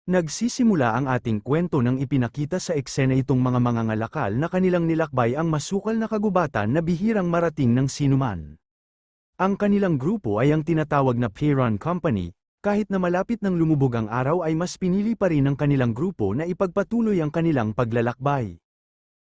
Nagsisimula ang ating kwento nang ipinakita sa eksena itong mga mangangalakal na kanilang nilakbay ang masukal na kagubatan na bihirang marating ng sinuman. Ang kanilang grupo ay ang tinatawag na Peyron Company, kahit na malapit nang lumubog ang araw ay mas pinili pa rin ng kanilang grupo na ipagpatuloy ang kanilang paglalakbay.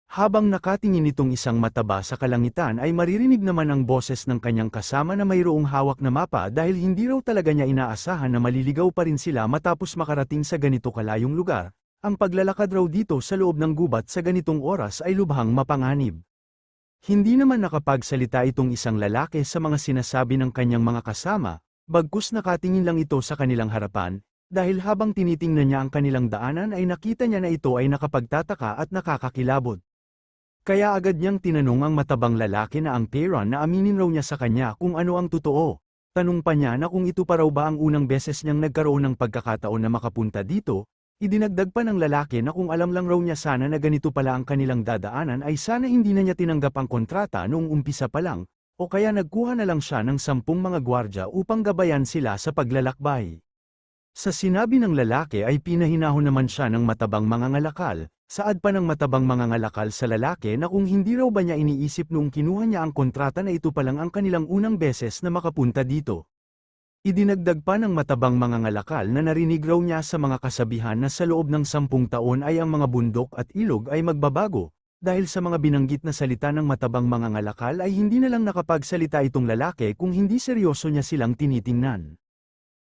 Habang nakatingin itong isang mataba sa kalangitan ay maririnig naman ang boses ng kanyang kasama na mayroong hawak na mapa dahil hindi raw talaga niya inaasahan na maliligaw pa rin sila matapos makarating sa ganito kalayong lugar. Ang paglalakad raw dito sa loob ng gubat sa ganitong oras ay lubhang mapanganib. Hindi naman nakapagsalita itong isang lalaki sa mga sinasabi ng kanyang mga kasama, bagkus nakatingin lang ito sa kanilang harapan, dahil habang tinitingnan niya ang kanilang daanan ay nakita niya na ito ay nakapagtataka at nakakakilabot. Kaya agad niyang tinanong ang matabang lalaki na ang Peyron na aminin raw niya sa kanya kung ano ang totoo. Tanong pa niya na kung ito pa raw ba ang unang beses niyang nagkaroon ng pagkakataon na makapunta dito. Idinagdag pa ng lalaki na kung alam lang raw niya sana na ganito pala ang kanilang dadaanan ay sana hindi na niya tinanggap ang kontrata noong umpisa pa lang, o kaya nagkuha na lang siya ng 10 mga gwardya upang gabayan sila sa paglalakbay. Sa sinabi ng lalaki ay pinahinahon naman siya ng matabang mangangalakal. Saad pa ng matabang mangangalakal sa lalaki na kung hindi raw ba niya iniisip noong kinuha niya ang kontrata na ito palang ang kanilang unang beses na makapunta dito. Idinagdag pa ng matabang mangangalakal na narinig raw niya sa mga kasabihan na sa loob ng 10 taon ay ang mga bundok at ilog ay magbabago, dahil sa mga binanggit na salita ng matabang mangangalakal ay hindi na lang nakapagsalita itong lalaki kung hindi seryoso niya silang tinitingnan.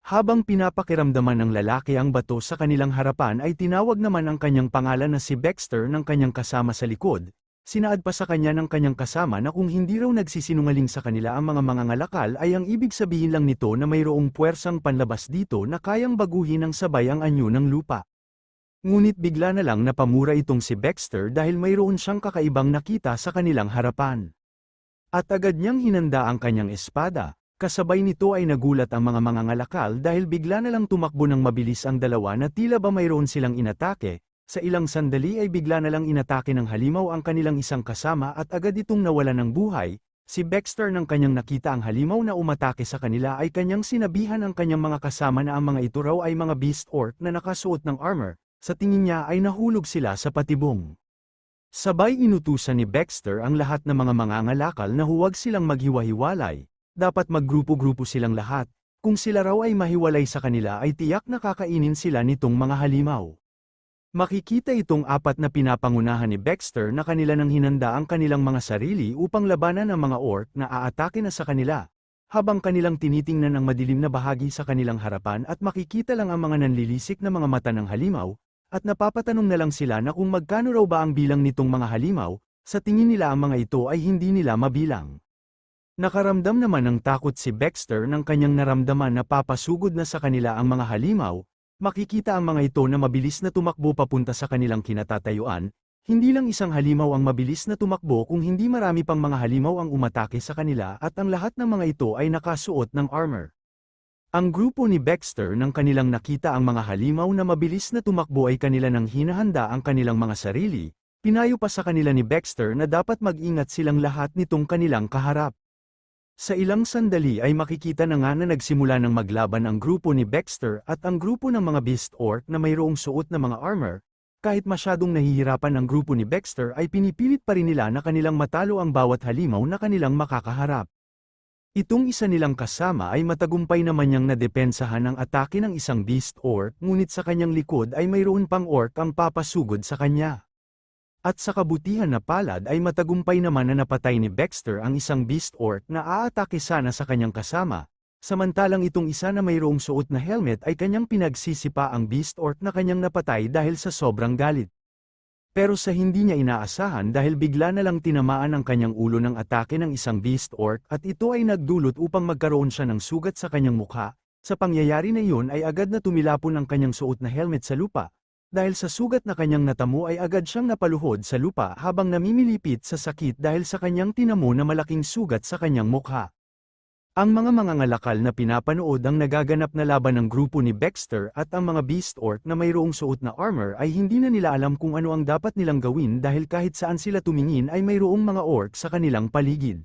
Habang pinapakiramdaman ng lalaki ang bato sa kanilang harapan ay tinawag naman ang kanyang pangalan na si Baxter ng kanyang kasama sa likod. Sinaad pa sa kanya ng kanyang kasama na kung hindi raw nagsisinungaling sa kanila ang mga mangangalakal ay ang ibig sabihin lang nito na mayroong puwersang panlabas dito na kayang baguhin ng sabay ang anyo ng lupa. Ngunit bigla na lang napamura itong si Baxter dahil mayroon siyang kakaibang nakita sa kanilang harapan. At agad niyang hinanda ang kanyang espada. Kasabay nito ay nagulat ang mga mangangalakal dahil bigla na lang tumakbo ng mabilis ang dalawa na tila ba mayroon silang inatake. Sa ilang sandali ay bigla na lang inatake ng halimaw ang kanilang isang kasama at agad itong nawalan ng buhay. Si Baxter nang kanyang nakita ang halimaw na umatake sa kanila ay kanyang sinabihan ang kanyang mga kasama na ang mga ito raw ay mga beast orc na nakasuot ng armor. Sa tingin niya ay nahulog sila sa patibong. Sabay inutusan ni Baxter ang lahat ng mga mangangalakal na huwag silang maghiwa-hiwalay. Dapat maggrupo-grupo silang lahat, kung sila raw ay mahiwalay sa kanila ay tiyak na kakainin sila nitong mga halimaw. Makikita itong apat na pinapangunahan ni Baxter na kanila nang hinanda ang kanilang mga sarili upang labanan ang mga orc na aatake na sa kanila, habang kanilang tinitingnan ang madilim na bahagi sa kanilang harapan at makikita lang ang mga nanlilisik na mga mata ng halimaw, at napapatanong na lang sila na kung magkano raw ba ang bilang nitong mga halimaw, sa tingin nila ang mga ito ay hindi nila mabilang. Nakaramdam naman ng takot si Baxter nang kanyang naramdaman na papasugod na sa kanila ang mga halimaw. Makikita ang mga ito na mabilis na tumakbo papunta sa kanilang kinatatayuan. Hindi lang isang halimaw ang mabilis na tumakbo kung hindi marami pang mga halimaw ang umatake sa kanila at ang lahat ng mga ito ay nakasuot ng armor. Ang grupo ni Baxter nang kanilang nakita ang mga halimaw na mabilis na tumakbo ay kanila nang hinahanda ang kanilang mga sarili. Pinayo pa sa kanila ni Baxter na dapat mag-ingat silang lahat nitong kanilang kaharap. Sa ilang sandali ay makikita na nga na nagsimula ng maglaban ang grupo ni Baxter at ang grupo ng mga beast orc na mayroong suot na mga armor. Kahit masyadong nahihirapan ang grupo ni Baxter ay pinipilit pa rin nila na kanilang matalo ang bawat halimaw na kanilang makakaharap. Itong isa nilang kasama ay matagumpay naman niyang nadepensahan ang atake ng isang beast orc ngunit sa kanyang likod ay mayroon pang orc ang papasugod sa kanya. At sa kabutihan na palad ay matagumpay naman na napatay ni Baxter ang isang beast orc na aatake sana sa kanyang kasama, samantalang itong isa na mayroong suot na helmet ay kanyang pinagsisipa ang beast orc na kanyang napatay dahil sa sobrang galit. Pero sa hindi niya inaasahan dahil bigla na lang tinamaan ang kanyang ulo ng atake ng isang beast orc at ito ay nagdulot upang magkaroon siya ng sugat sa kanyang mukha. Sa pangyayari na iyon ay agad na tumilapon ang kanyang suot na helmet sa lupa. Dahil sa sugat na kanyang natamo ay agad siyang napaluhod sa lupa habang namimilipit sa sakit dahil sa kanyang tinamo na malaking sugat sa kanyang mukha. Ang mga mangangalakal na pinapanood ang nagaganap na laban ng grupo ni Baxter at ang mga beast orc na mayroong suot na armor ay hindi na nila alam kung ano ang dapat nilang gawin dahil kahit saan sila tumingin ay mayroong mga orc sa kanilang paligid.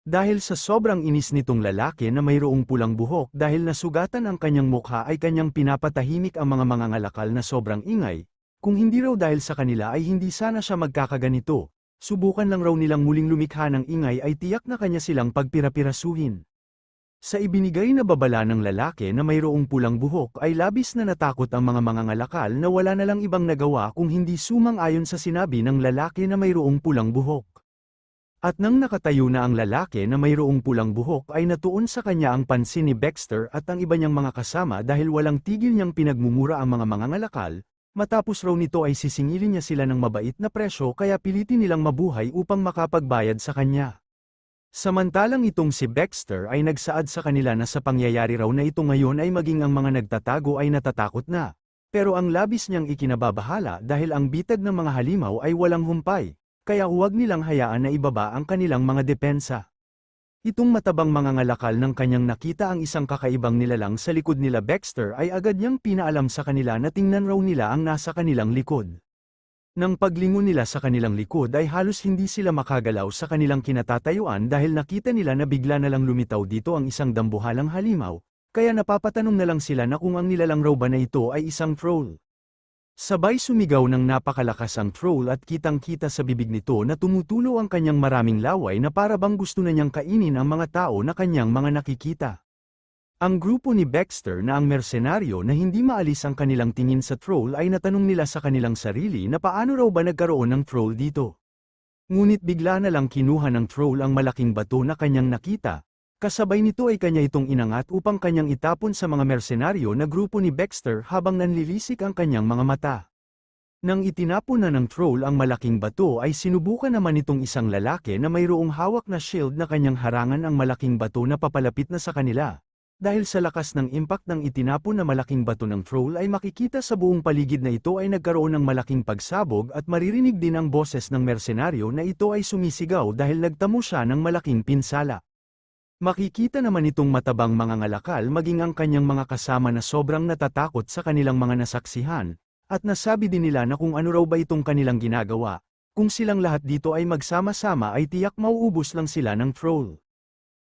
Dahil sa sobrang inis nitong lalaki na mayroong pulang buhok dahil nasugatan ang kanyang mukha ay kanyang pinapatahimik ang mga mangangalakal na sobrang ingay, kung hindi raw dahil sa kanila ay hindi sana siya magkakaganito, subukan lang raw nilang muling lumikha ng ingay ay tiyak na kanya silang pagpirapirasuhin. Sa ibinigay na babala ng lalaki na mayroong pulang buhok ay labis na natakot ang mga mangangalakal na wala na lang ibang nagawa kung hindi sumang-ayon sa sinabi ng lalaki na mayroong pulang buhok. At nang nakatayo na ang lalaki na mayroong pulang buhok ay natuon sa kanya ang pansin ni Baxter at ang iba niyang mga kasama dahil walang tigil niyang pinagmumura ang mga mangangalakal, matapos raw nito ay sisingilin niya sila ng mabait na presyo kaya pilitin nilang mabuhay upang makapagbayad sa kanya. Samantalang itong si Baxter ay nagsaad sa kanila na sa pangyayari raw na ito ngayon ay maging ang mga nagtatago ay natatakot na, pero ang labis niyang ikinababahala dahil ang bitag ng mga halimaw ay walang humpay. Kaya huwag nilang hayaan na ibaba ang kanilang mga depensa. Itong matabang mangangalakal ng kanyang nakita ang isang kakaibang nilalang sa likod nila Baxter ay agad niyang pinaalam sa kanila na tingnan raw nila ang nasa kanilang likod. Nang paglingon nila sa kanilang likod ay halos hindi sila makagalaw sa kanilang kinatatayuan dahil nakita nila na bigla na lang lumitaw dito ang isang dambuhalang halimaw, kaya napapatanong na lang sila na kung ang nilalang raw ba na ito ay isang troll. Sabay sumigaw ng napakalakas ang troll at kitang-kita sa bibig nito na tumutulo ang kanyang maraming laway na para bang gusto na niyang kainin ang mga tao na kanyang mga nakikita. Ang grupo ni Baxter na ang mersenaryo na hindi maalis ang kanilang tingin sa troll ay natanong nila sa kanilang sarili na paano raw ba nagkaroon ng troll dito. Ngunit bigla na lang kinuha ng troll ang malaking bato na kanyang nakita. Kasabay nito ay kanya itong inangat upang kanyang itapon sa mga mersenaryo na grupo ni Baxter habang nanlilisik ang kanyang mga mata. Nang itinapon na ng troll ang malaking bato ay sinubukan naman itong isang lalaki na mayroong hawak na shield na kanyang harangan ang malaking bato na papalapit na sa kanila. Dahil sa lakas ng impact ng itinapon na malaking bato ng troll ay makikita sa buong paligid na ito ay nagkaroon ng malaking pagsabog at maririnig din ang boses ng mersenaryo na ito ay sumisigaw dahil nagtamo siya ng malaking pinsala. Makikita naman itong matabang mangangalakal maging ang kanyang mga kasama na sobrang natatakot sa kanilang mga nasaksihan, at nasabi din nila na kung ano raw ba itong kanilang ginagawa, kung silang lahat dito ay magsama-sama ay tiyak mauubos lang sila ng troll.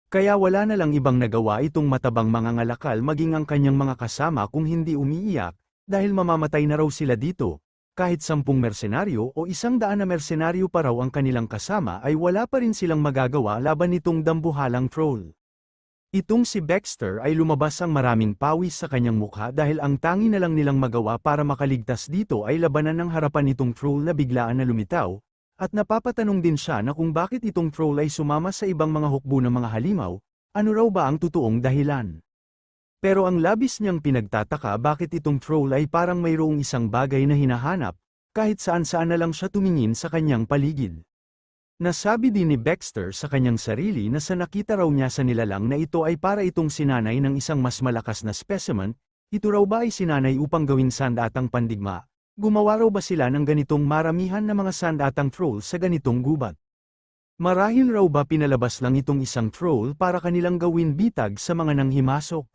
Kaya wala na lang ibang nagawa itong matabang mangangalakal maging ang kanyang mga kasama kung hindi umiiyak, dahil mamamatay na raw sila dito. Kahit 10 mersenaryo o 100 na mersenaryo pa raw ang kanilang kasama ay wala pa rin silang magagawa laban nitong dambuhalang troll. Itong si Baxter ay lumabas ang maraming pawis sa kanyang mukha dahil ang tangi na lang nilang magawa para makaligtas dito ay labanan ng harapan nitong troll na biglaan na lumitaw, at napapatanong din siya na kung bakit itong troll ay sumama sa ibang mga hukbo ng mga halimaw, ano raw ba ang totoong dahilan. Pero ang labis niyang pinagtataka bakit itong troll ay parang mayroong isang bagay na hinahanap, kahit saan-saan na lang siya tumingin sa kanyang paligid. Nasabi din ni Baxter sa kanyang sarili na sa nakita raw niya sa nilalang na ito ay para itong sinanay ng isang mas malakas na specimen, ito raw ba ay sinanay upang gawing sandatang pandigma? Gumawa raw ba sila ng ganitong maramihan na mga sandatang troll sa ganitong gubat? Marahil raw ba pinalabas lang itong isang troll para kanilang gawin bitag sa mga nanghimasok?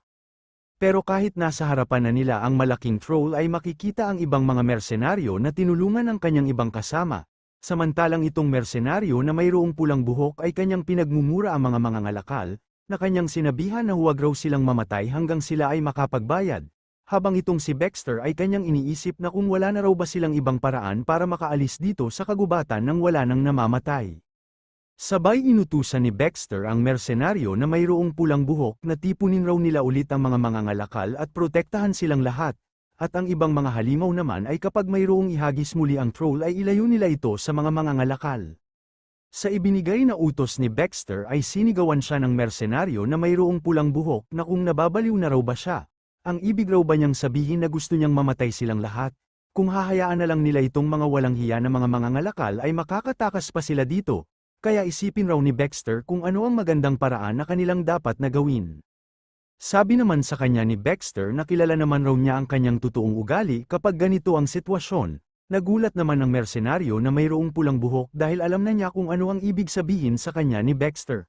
Pero kahit nasa harapan na nila ang malaking troll ay makikita ang ibang mga mersenaryo na tinulungan ang kanyang ibang kasama, samantalang itong mersenaryo na mayroong pulang buhok ay kanyang pinagmumura ang mga mangangalakal, na kanyang sinabihan na huwag raw silang mamatay hanggang sila ay makapagbayad, habang itong si Baxter ay kanyang iniisip na kung wala na raw ba silang ibang paraan para makaalis dito sa kagubatan nang wala nang namamatay. Sabay inutusan ni Baxter ang mersenaryo na mayroong pulang buhok na tipunin raw nila ulit ang mga mangangalakal at protektahan silang lahat, at ang ibang mga halimaw naman ay kapag mayroong ihagis muli ang troll ay ilayo nila ito sa mga mangangalakal. Sa ibinigay na utos ni Baxter ay sinigawan siya ng mersenaryo na mayroong pulang buhok na kung nababaliw na raw ba siya, ang ibig raw ba niyang sabihin na gusto niyang mamatay silang lahat, kung hahayaan na lang nila itong mga walang hiya na mga mangangalakal ay makakatakas pa sila dito. Kaya isipin raw ni Baxter kung ano ang magandang paraan na kanilang dapat na gawin. Sabi naman sa kanya ni Baxter na kilala naman raw niya ang kanyang totoong ugali kapag ganito ang sitwasyon. Nagulat naman ng mersenaryo na mayroong pulang buhok dahil alam na niya kung ano ang ibig sabihin sa kanya ni Baxter.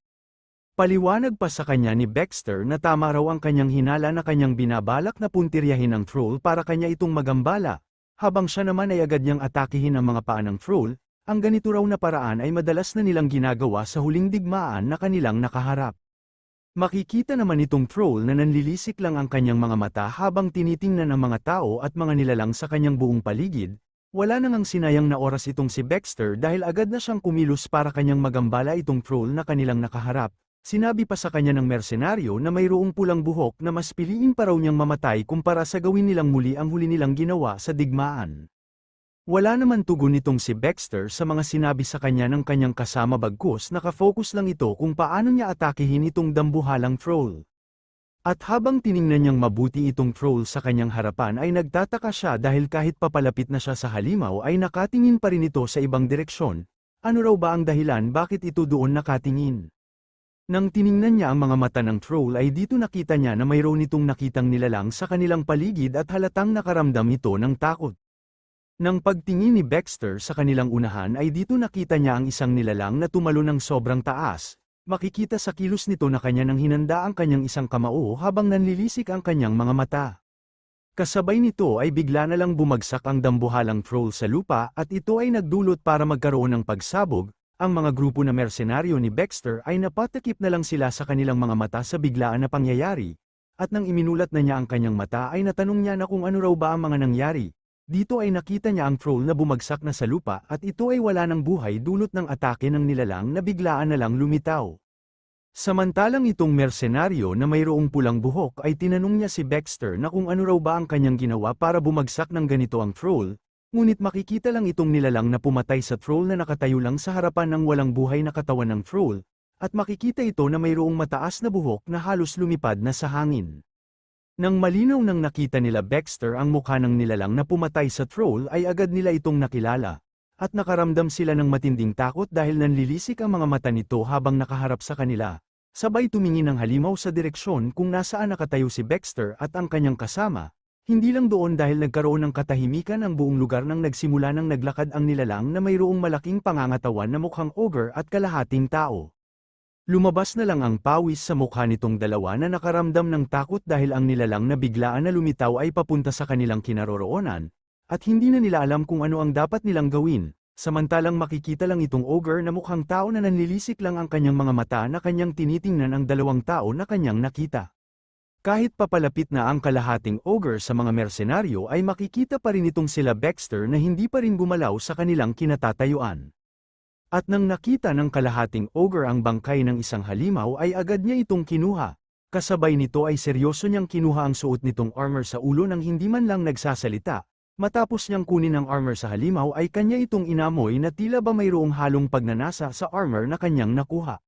Paliwanag pa sa kanya ni Baxter na tama raw ang kanyang hinala na kanyang binabalak na puntiryahin ang troll para kanya itong magambala, habang siya naman ay agad niyang atakihin ang mga paa ng troll. Ang ganito raw na paraan ay madalas na nilang ginagawa sa huling digmaan na kanilang nakaharap. Makikita naman itong troll na nanlilisik lang ang kanyang mga mata habang tinitingnan ang mga tao at mga nilalang sa kanyang buong paligid. Wala nang sinayang na oras itong si Baxter dahil agad na siyang kumilos para kanyang magambala itong troll na kanilang nakaharap. Sinabi pa sa kanya ng mersenaryo na mayroong pulang buhok na mas piliin pa raw niyang mamatay kumpara sa gawin nilang muli ang huli nilang ginawa sa digmaan. Wala naman tugon nitong si Baxter sa mga sinabi sa kanya ng kanyang kasama bagkus nakafocus lang ito kung paano niya atakihin itong dambuhalang troll. At habang tiningnan niyang mabuti itong troll sa kanyang harapan ay nagtataka siya dahil kahit papalapit na siya sa halimaw ay nakatingin pa rin ito sa ibang direksyon. Ano raw ba ang dahilan bakit ito doon nakatingin? Nang tiningnan niya ang mga mata ng troll ay dito nakita niya na mayroon itong nakitang nilalang sa kanilang paligid at halatang nakaramdam ito ng takot. Nang pagtingin ni Baxter sa kanilang unahan ay dito nakita niya ang isang nilalang na tumalo ng sobrang taas. Makikita sa kilos nito na kanya nang hinanda ang kanyang isang kamao habang nanlilisik ang kanyang mga mata. Kasabay nito ay bigla na lang bumagsak ang dambuhalang troll sa lupa at ito ay nagdulot para magkaroon ng pagsabog. Ang mga grupo na mersenaryo ni Baxter ay napatakip na lang sila sa kanilang mga mata sa biglaan na pangyayari. At nang iminulat na niya ang kanyang mata ay natanong niya na kung ano raw ba ang mga nangyari. Dito ay nakita niya ang troll na bumagsak na sa lupa at ito ay wala ng buhay dulot ng atake ng nilalang na biglaan na lang lumitaw. Samantalang itong mersenaryo na mayroong pulang buhok ay tinanong niya si Baxter na kung ano raw ba ang kanyang ginawa para bumagsak ng ganito ang troll, ngunit makikita lang itong nilalang na pumatay sa troll na nakatayo lang sa harapan ng walang buhay na katawan ng troll, at makikita ito na mayroong mataas na buhok na halos lumipad na sa hangin. Nang malinaw nang nakita nila Baxter ang mukha ng nilalang na pumatay sa troll ay agad nila itong nakilala, at nakaramdam sila ng matinding takot dahil nanlilisik ang mga mata nito habang nakaharap sa kanila. Sabay tumingin ng halimaw sa direksyon kung nasaan nakatayo si Baxter at ang kanyang kasama, hindi lang doon dahil nagkaroon ng katahimikan ang buong lugar nang nagsimula ng naglakad ang nilalang na mayroong malaking pangangatawan na mukhang ogre at kalahating tao. Lumabas na lang ang pawis sa mukha nitong dalawa na nakaramdam ng takot dahil ang nilalang na biglaan na lumitaw ay papunta sa kanilang kinaroroonan, at hindi na nila alam kung ano ang dapat nilang gawin, samantalang makikita lang itong ogre na mukhang tao na nanlilisik lang ang kanyang mga mata na kanyang tinitingnan ang dalawang tao na kanyang nakita. Kahit papalapit na ang kalahating ogre sa mga mersenaryo ay makikita pa rin itong sila Baxter na hindi pa rin gumalaw sa kanilang kinatatayuan. At nang nakita ng kalahating ogre ang bangkay ng isang halimaw ay agad niya itong kinuha. Kasabay nito ay seryoso niyang kinuha ang suot nitong armor sa ulo nang hindi man lang nagsasalita. Matapos niyang kunin ang armor sa halimaw ay kanya itong inamoy na tila ba mayroong halong pagnanasa sa armor na kanyang nakuha.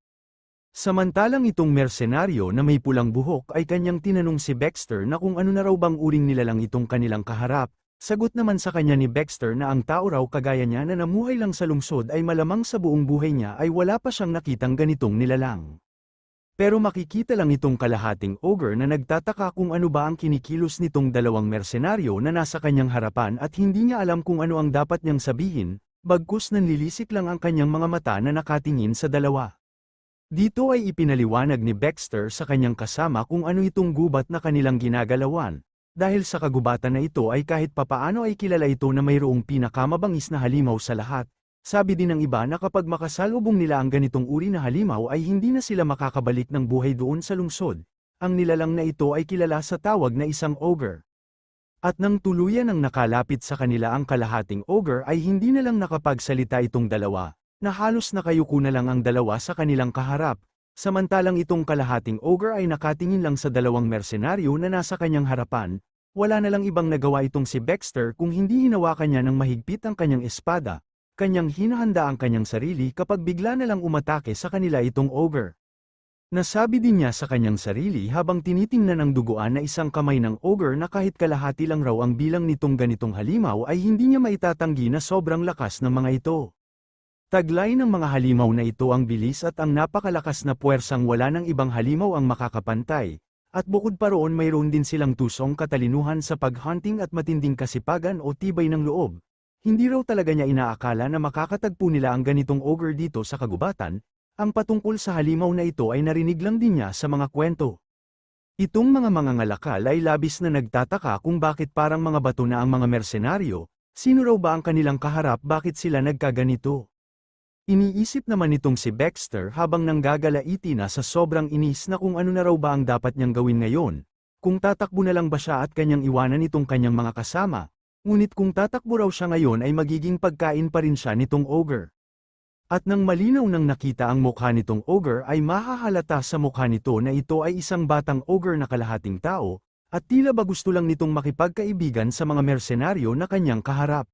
Samantalang itong mersenaryo na may pulang buhok ay kanyang tinanong si Baxter na kung ano na raw bang uring nilalang itong kanilang kaharap. Sagot naman sa kanya ni Baxter na ang tao raw kagaya niya na namuhay lang sa lungsod ay malamang sa buong buhay niya ay wala pa siyang nakitang ganitong nilalang. Pero makikita lang itong kalahating ogre na nagtataka kung ano ba ang kinikilos nitong dalawang mersenaryo na nasa kanyang harapan at hindi niya alam kung ano ang dapat niyang sabihin, bagkus nanlilisik lang ang kanyang mga mata na nakatingin sa dalawa. Dito ay ipinaliwanag ni Baxter sa kanyang kasama kung ano itong gubat na kanilang ginagalawan. Dahil sa kagubatan na ito ay kahit papaano ay kilala ito na mayroong pinakamabangis na halimaw sa lahat. Sabi din ng iba na kapag makasalubong nila ang ganitong uri na halimaw ay hindi na sila makakabalik ng buhay doon sa lungsod. Ang nilalang na ito ay kilala sa tawag na isang ogre. At nang tuluyan ang nakalapit sa kanila ang kalahating ogre ay hindi na lang nakapagsalita itong dalawa, na halos nakayuko na lang ang dalawa sa kanilang kaharap. Samantalang itong kalahating ogre ay nakatingin lang sa dalawang mersenaryo na nasa kanyang harapan, wala na lang ibang nagawa itong si Baxter kung hindi hinawakan niya ng mahigpit ang kanyang espada, kanyang hinahanda ang kanyang sarili kapag bigla na lang umatake sa kanila itong ogre. Nasabi din niya sa kanyang sarili habang tinitingnan ang duguan na isang kamay ng ogre na kahit kalahati lang raw ang bilang nitong ganitong halimaw ay hindi niya maitatanggi na sobrang lakas ng mga ito. Taglay ng mga halimaw na ito ang bilis at ang napakalakas na puwersang wala ng ibang halimaw ang makakapantay, at bukod pa roon mayroon din silang tusong katalinuhan sa paghunting at matinding kasipagan o tibay ng loob. Hindi raw talaga niya inaakala na makakatagpo nila ang ganitong ogre dito sa kagubatan, ang patungkol sa halimaw na ito ay narinig lang din niya sa mga kwento. Itong mga mangangalakal ay labis na nagtataka kung bakit parang mga bato na ang mga mersenaryo, Sino raw ba ang kanilang kaharap, bakit sila nagkaganito? Iniisip naman nitong si Baxter habang nanggagalaiti na sa sobrang inis na kung ano na raw ba ang dapat niyang gawin ngayon. Kung tatakbo na lang ba siya at kanyang iwanan itong kanyang mga kasama. Ngunit kung tatakbo raw siya ngayon ay magiging pagkain pa rin siya nitong ogre. At nang malinaw nang nakita ang mukha nitong ogre ay mahahalata sa mukha nito na ito ay isang batang ogre na kalahating tao, at tila ba gusto lang nitong makipagkaibigan sa mga mersenaryo na kanyang kaharap.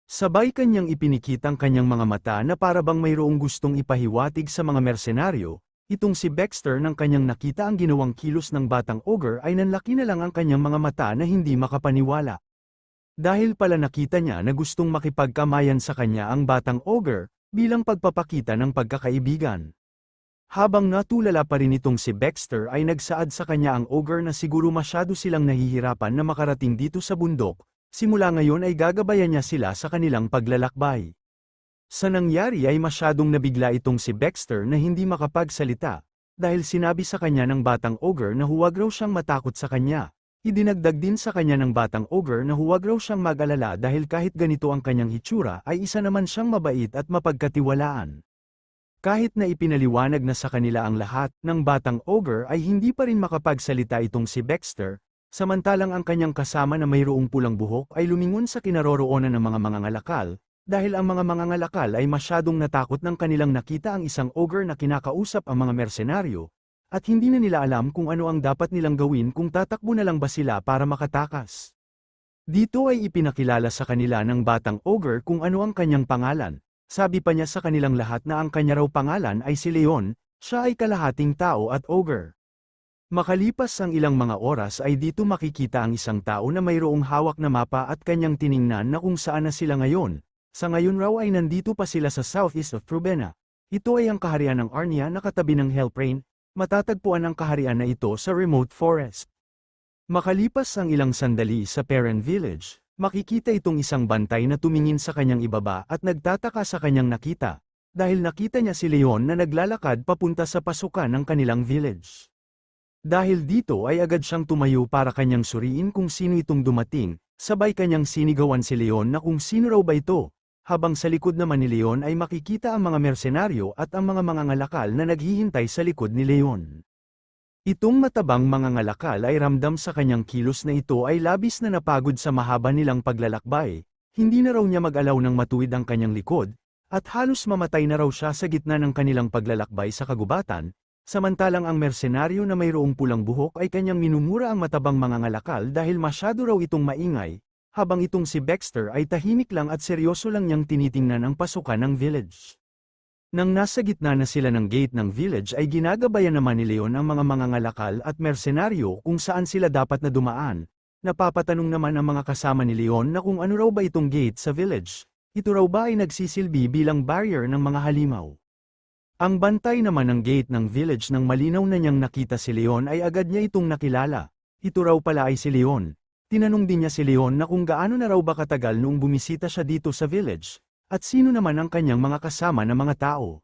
Sabay kanyang ipinikit ang kanyang mga mata na para bang mayroong gustong ipahiwatig sa mga mersenaryo. Itong si Baxter nang kanyang nakita ang ginawang kilos ng batang ogre ay nanlaki na lang ang kanyang mga mata na hindi makapaniwala. Dahil pala nakita niya na gustong makipagkamayan sa kanya ang batang ogre, bilang pagpapakita ng pagkakaibigan. Habang natulala pa rin itong si Baxter ay nagsaad sa kanya ang ogre na siguro masyado silang nahihirapan na makarating dito sa bundok. Simula ngayon ay gagabayan niya sila sa kanilang paglalakbay. Sa nangyari ay masyadong nabigla itong si Baxter na hindi makapagsalita, dahil sinabi sa kanya ng batang ogre na huwag raw siyang matakot sa kanya. Idinagdag din sa kanya ng batang ogre na huwag raw siyang mag-alala dahil kahit ganito ang kanyang hitsura ay isa naman siyang mabait at mapagkatiwalaan. Kahit na ipinaliwanag na sa kanila ang lahat ng batang ogre ay hindi pa rin makapagsalita itong si Baxter. Samantalang ang kanyang kasama na mayroong pulang buhok ay lumingon sa kinaroroonan ng mga mangangalakal, dahil ang mga mangangalakal ay masyadong natakot nang kanilang nakita ang isang ogre na kinakausap ang mga mersenaryo, at hindi na nila alam kung ano ang dapat nilang gawin kung tatakbo na lang ba sila para makatakas. Dito ay ipinakilala sa kanila ng batang ogre kung ano ang kanyang pangalan. Sabi pa niya sa kanilang lahat na ang kanya raw pangalan ay si Leon, siya ay kalahating tao at ogre. Makalipas ang ilang mga oras ay dito makikita ang isang tao na mayroong hawak na mapa at kanyang tiningnan na kung saan na sila ngayon. Sa ngayon raw ay nandito pa sila sa southeast of Trubena. Ito ay ang kaharian ng Arnia na katabi ng Hellprain, matatagpuan ang kaharian na ito sa remote forest. Makalipas ang ilang sandali sa Perrin Village, makikita itong isang bantay na tumingin sa kanyang ibaba at nagtataka sa kanyang nakita, dahil nakita niya si Leon na naglalakad papunta sa pasukan ng kanilang village. Dahil dito ay agad siyang tumayo para kanyang suriin kung sino itong dumating, sabay kanyang sinigawan si Leon na kung sino raw ba ito, habang sa likod naman ni Leon ay makikita ang mga mersenaryo at ang mga mangangalakal na naghihintay sa likod ni Leon. Itong matabang mangangalakal ay ramdam sa kanyang kilos na ito ay labis na napagod sa mahaba nilang paglalakbay, hindi na raw niya mag-alaw ng matuwid ang kanyang likod, at halos mamatay na raw siya sa gitna ng kanilang paglalakbay sa kagubatan. Samantalang ang mersenaryo na mayroong pulang buhok ay kanyang minumura ang matabang mangangalakal dahil masyado raw itong maingay, habang itong si Baxter ay tahimik lang at seryoso lang niyang tinitingnan ang pasukan ng village. Nang nasa gitna na sila ng gate ng village ay ginagabayan naman ni Leon ang mga mangangalakal at mersenaryo kung saan sila dapat na dumaan. Napapatanong naman ang mga kasama ni Leon na kung ano raw ba itong gate sa village. Ito raw ba ay nagsisilbi bilang barrier ng mga halimaw. Ang bantay naman ng gate ng village nang malinaw na niyang nakita si Leon ay agad niya itong nakilala. Ito raw pala ay si Leon. Tinanong din niya si Leon na kung gaano na raw ba katagal noong bumisita siya dito sa village, at sino naman ang kanyang mga kasama na mga tao.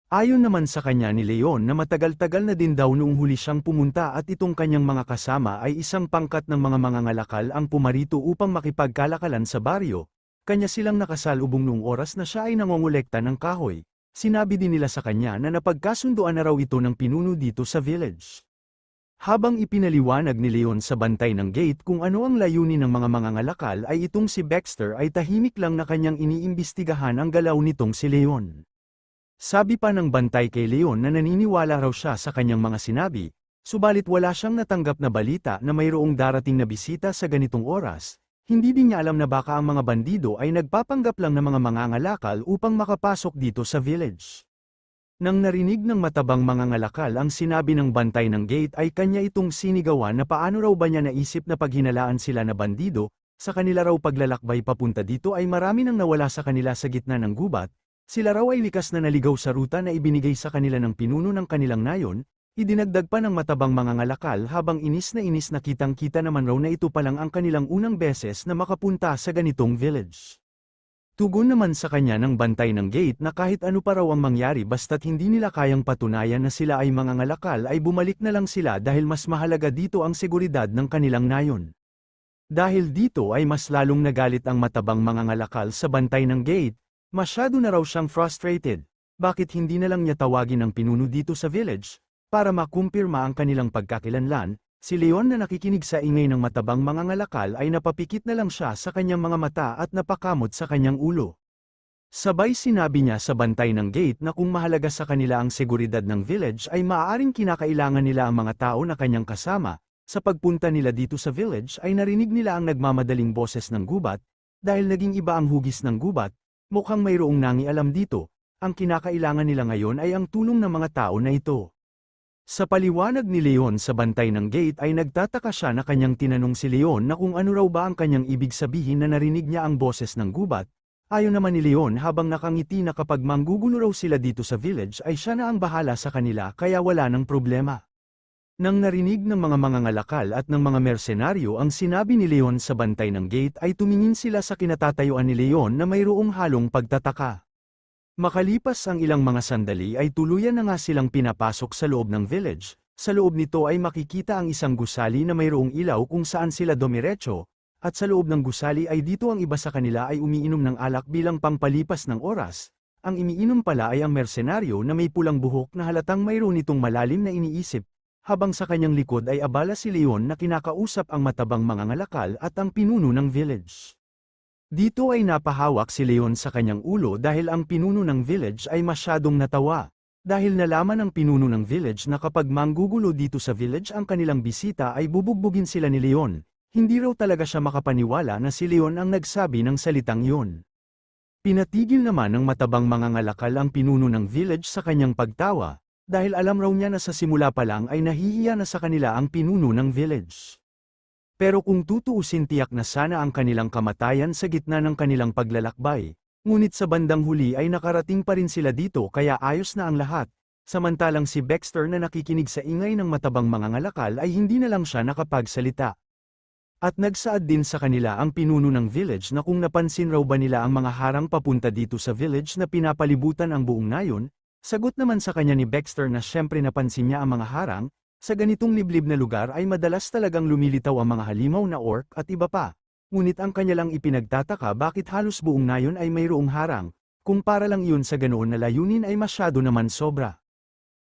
Ayon naman sa kanya ni Leon na matagal-tagal na din daw noong huli siyang pumunta at itong kanyang mga kasama ay isang pangkat ng mga mangangalakal ang pumarito upang makipagkalakalan sa baryo. Kanya silang nakasalubong noong oras na siya ay nangongolekta ng kahoy. Sinabi din nila sa kanya na napagkasunduan na raw ito ng pinuno dito sa village. Habang ipinaliwanag ni Leon sa bantay ng gate kung ano ang layunin ng mga mangangalakal ay itong si Baxter ay tahimik lang na kanyang iniimbestigahan ang galaw nitong si Leon. Sabi pa ng bantay kay Leon na naniniwala raw siya sa kanyang mga sinabi, subalit wala siyang natanggap na balita na mayroong darating na bisita sa ganitong oras. Hindi din niya alam na baka ang mga bandido ay nagpapanggap lang ng mga mangangalakal upang makapasok dito sa village. Nang narinig ng matabang mangangalakal ang sinabi ng bantay ng gate ay kanya itong sinigawan na paano raw ba niya naisip na paghinalaan sila na bandido, sa kanila raw paglalakbay papunta dito ay marami nang nawala sa kanila sa gitna ng gubat, sila raw ay likas na naligaw sa ruta na ibinigay sa kanila ng pinuno ng kanilang nayon. Idinagdag pa ng matabang mangangalakal habang inis na kitang-kita naman raw na ito palang ang kanilang unang beses na makapunta sa ganitong village. Tugon naman sa kanya ng bantay ng gate na kahit ano pa raw ang mangyari basta't hindi nila kayang patunayan na sila ay mangangalakal ay bumalik na lang sila dahil mas mahalaga dito ang seguridad ng kanilang nayon. Dahil dito ay mas lalong nagalit ang matabang mangangalakal sa bantay ng gate, masyado na raw siyang frustrated. Bakit hindi na lang niya tawagin ang pinuno dito sa village? Para makumpirma ang kanilang pagkakilanlan, si Leon na nakikinig sa ingay ng matabang mangangalakal ay napapikit na lang siya sa kanyang mga mata at napakamot sa kanyang ulo. Sabay sinabi niya sa bantay ng gate na kung mahalaga sa kanila ang seguridad ng village ay maaaring kinakailangan nila ang mga tao na kanyang kasama. Sa pagpunta nila dito sa village ay narinig nila ang nagmamadaling boses ng gubat, dahil naging iba ang hugis ng gubat, mukhang mayroong nangialam dito, ang kinakailangan nila ngayon ay ang tulong ng mga tao na ito. Sa paliwanag ni Leon sa bantay ng gate ay nagtataka siya na kanyang tinanong si Leon na kung ano raw ba ang kanyang ibig sabihin na narinig niya ang boses ng gubat. Ayon naman ni Leon habang nakangiti na kapag manggugulo raw sila dito sa village ay siya na ang bahala sa kanila kaya wala ng problema. Nang narinig ng mga mangangalakal at ng mga mersenaryo ang sinabi ni Leon sa bantay ng gate ay tumingin sila sa kinatatayuan ni Leon na mayroong halong pagtataka. Makalipas ang ilang mga sandali ay tuluyan na nga silang pinapasok sa loob ng village. Sa loob nito ay makikita ang isang gusali na mayroong ilaw kung saan sila dumiretso, at sa loob ng gusali ay dito ang iba sa kanila ay umiinom ng alak bilang pangpalipas ng oras. Ang iniinom pala ay ang mersenaryo na may pulang buhok na halatang mayroon itong malalim na iniisip, habang sa kanyang likod ay abala si Leon na kinakausap ang matabang mangangalakal at ang pinuno ng village. Dito ay napahawak si Leon sa kanyang ulo dahil ang pinuno ng village ay masyadong natawa. Dahil nalaman ng pinuno ng village na kapag manggugulo dito sa village ang kanilang bisita ay bubugbugin sila ni Leon, hindi raw talaga siya makapaniwala na si Leon ang nagsabi ng salitang iyon. Pinatigil naman ng matabang mangangalakal ang pinuno ng village sa kanyang pagtawa, dahil alam raw niya na sa simula pa lang ay nahihiya na sa kanila ang pinuno ng village. Pero kung tutuusin tiyak na sana ang kanilang kamatayan sa gitna ng kanilang paglalakbay, ngunit sa bandang huli ay nakarating pa rin sila dito kaya ayos na ang lahat, samantalang si Baxter na nakikinig sa ingay ng matabang mangangalakal ay hindi na lang siya nakapagsalita. At nagsaad din sa kanila ang pinuno ng village na kung napansin raw ba nila ang mga harang papunta dito sa village na pinapalibutan ang buong nayon. Sagot naman sa kanya ni Baxter na siyempre napansin niya ang mga harang, sa ganitong liblib na lugar ay madalas talagang lumilitaw ang mga halimaw na orc at iba pa. Ngunit ang kanya lang ipinagtataka bakit halos buong nayon ay mayroong harang, kung para lang iyon sa ganoon na layunin ay masyado naman sobra.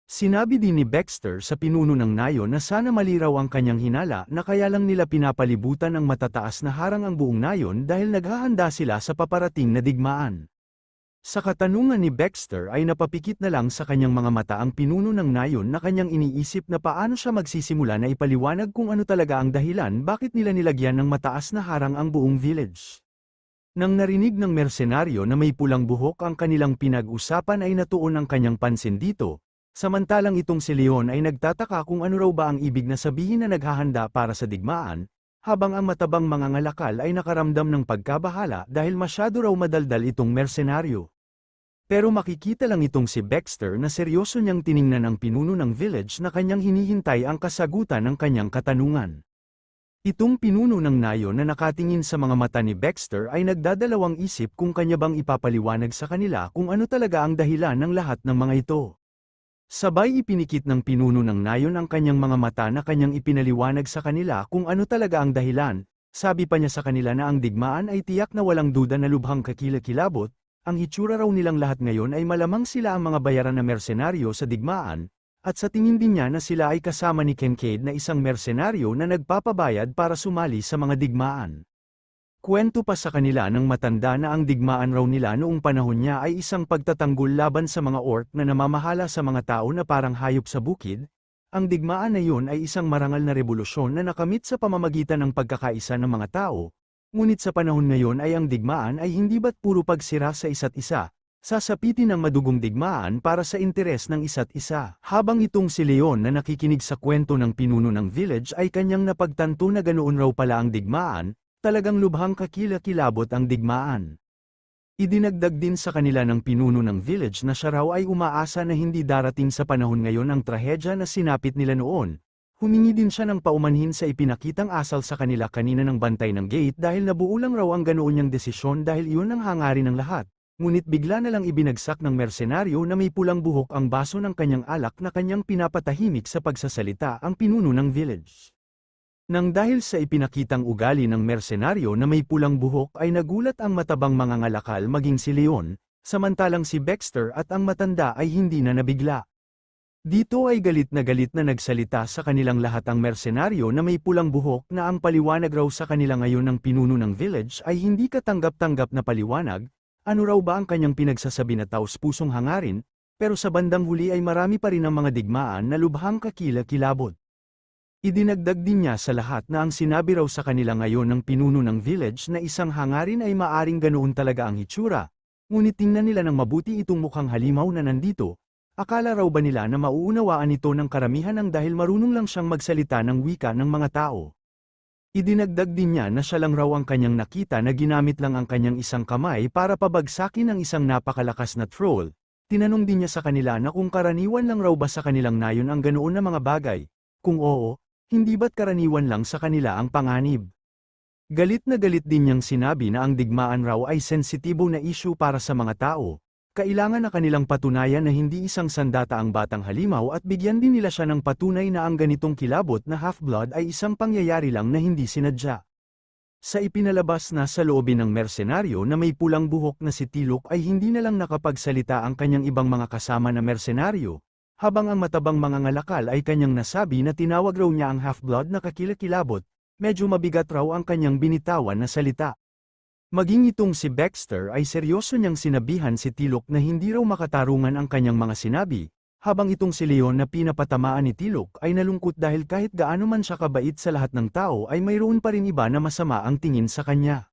Sinabi din ni Baxter sa pinuno ng nayon na sana maliraw ang kanyang hinala na kaya lang nila pinapalibutan ang matataas na harang ang buong nayon dahil naghahanda sila sa paparating na digmaan. Sa katanungan ni Baxter ay napapikit na lang sa kanyang mga mata ang pinuno ng nayon na kanyang iniisip na paano siya magsisimula na ipaliwanag kung ano talaga ang dahilan bakit nila nilagyan ng mataas na harang ang buong village. Nang narinig ng mersenaryo na may pulang buhok ang kanilang pinag-usapan ay natuon ang kanyang pansin dito, samantalang itong si Leon ay nagtataka kung ano raw ba ang ibig na sabihin na naghahanda para sa digmaan, habang ang matabang mangangalakal ay nakaramdam ng pagkabahala dahil masyado raw madaldal itong mersenaryo. Pero makikita lang itong si Baxter na seryoso niyang tiningnan ang pinuno ng village na kanyang hinihintay ang kasagutan ng kanyang katanungan. Itong pinuno ng nayon na nakatingin sa mga mata ni Baxter ay nagdadalawang isip kung kanya bang ipapaliwanag sa kanila kung ano talaga ang dahilan ng lahat ng mga ito. Sabay ipinikit ng pinuno ng nayon ang kanyang mga mata na kanyang ipinaliwanag sa kanila kung ano talaga ang dahilan. Sabi pa niya sa kanila na ang digmaan ay tiyak na walang duda na lubhang kakilakilabot. Ang hitsura raw nilang lahat ngayon ay malamang sila ang mga bayaran na mersenaryo sa digmaan, at sa tingin din niya na sila ay kasama ni Kincaid na isang mersenaryo na nagpapabayad para sumali sa mga digmaan. Kwento pa sa kanila ng matanda na ang digmaan raw nila noong panahon niya ay isang pagtatanggol laban sa mga orc na namamahala sa mga tao na parang hayop sa bukid. Ang digmaan na yun ay isang marangal na revolusyon na nakamit sa pamamagitan ng pagkakaisa ng mga tao. Ngunit sa panahon ngayon ay ang digmaan ay hindi ba't puro pagsira sa isa't isa, sasapitin ang madugong digmaan para sa interes ng isa't isa. Habang itong si Leon na nakikinig sa kwento ng pinuno ng village ay kanyang napagtanto na ganoon raw pala ang digmaan, talagang lubhang kakilakilabot ang digmaan. Idinagdag din sa kanila ng pinuno ng village na siya raw ay umaasa na hindi darating sa panahon ngayon ang trahedya na sinapit nila noon. Humingi din siya ng paumanhin sa ipinakitang asal sa kanila kanina ng bantay ng gate dahil nabuo lang raw ang ganoon niyang desisyon dahil iyon ang hangarin ng lahat. Ngunit bigla na lang ibinagsak ng mersenaryo na may pulang buhok ang baso ng kanyang alak na kanyang pinapatahimik sa pagsasalita ang pinuno ng village. Nang dahil sa ipinakitang ugali ng mersenaryo na may pulang buhok ay nagulat ang matabang mga ngalakal maging si Leon, samantalang si Baxter at ang matanda ay hindi na nabigla. Dito ay galit na nagsalita sa kanilang lahat ang mersenaryo na may pulang buhok na ang paliwanag raw sa kanila ngayon ng pinuno ng village ay hindi katanggap-tanggap na paliwanag, ano raw ba ang kanyang pinagsasabi na taos-pusong hangarin, pero sa bandang huli ay marami pa rin ang mga digmaan na lubhang kakila-kilabot. Idinagdag din niya sa lahat na ang sinabi raw sa kanila ngayon ng pinuno ng village na isang hangarin ay maaring ganoon talaga ang hitsura, ngunit tingnan nila ng mabuti itong mukhang halimaw na nandito, akala raw ba nila na mauunawaan ito ng karamihan ng dahil marunong lang siyang magsalita ng wika ng mga tao. Idinagdag din niya na siya lang raw ang kanyang nakita na ginamit lang ang kanyang isang kamay para pabagsakin ang isang napakalakas na troll. Tinanong din niya sa kanila na kung karaniwan lang raw ba sa kanilang nayon ang ganoon na mga bagay, kung oo, hindi ba't karaniwan lang sa kanila ang panganib? Galit na galit din niyang sinabi na ang digmaan raw ay sensitibo na issue para sa mga tao. Kailangan na kanilang patunayan na hindi isang sandata ang batang halimaw at bigyan din nila siya ng patunay na ang ganitong kilabot na half-blood ay isang pangyayari lang na hindi sinadya. Sa ipinalabas na sa loobin ng mersenaryo na may pulang buhok na si Tilok ay hindi na lang nakapagsalita ang kanyang ibang mga kasama na mersenaryo, habang ang matabang mga ngalakal ay kanyang nasabi na tinawag raw niya ang half-blood na kakilakilabot, medyo mabigat raw ang kanyang binitawan na salita. Maging itong si Baxter ay seryoso niyang sinabihan si Tilok na hindi raw makatarungan ang kanyang mga sinabi, habang itong si Leon na pinapatamaan ni Tilok ay nalungkot dahil kahit gaano man siya kabait sa lahat ng tao ay mayroon pa rin iba na masama ang tingin sa kanya.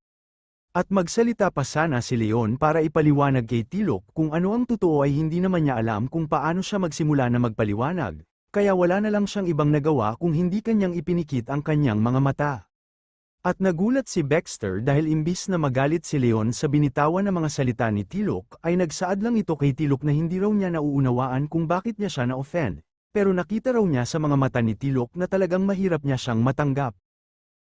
At magsalita pa sana si Leon para ipaliwanag kay Tilok kung ano ang totoo ay hindi naman niya alam kung paano siya magsimula na magpaliwanag, kaya wala na lang siyang ibang nagawa kung hindi kanyang ipinikit ang kanyang mga mata. At nagulat si Baxter dahil imbis na magalit si Leon sa binitawan na mga salita ni Tilok ay nagsaad lang ito kay Tilok na hindi raw niya nauunawaan kung bakit niya siya na-offend, pero nakita raw niya sa mga mata ni Tilok na talagang mahirap niya siyang matanggap.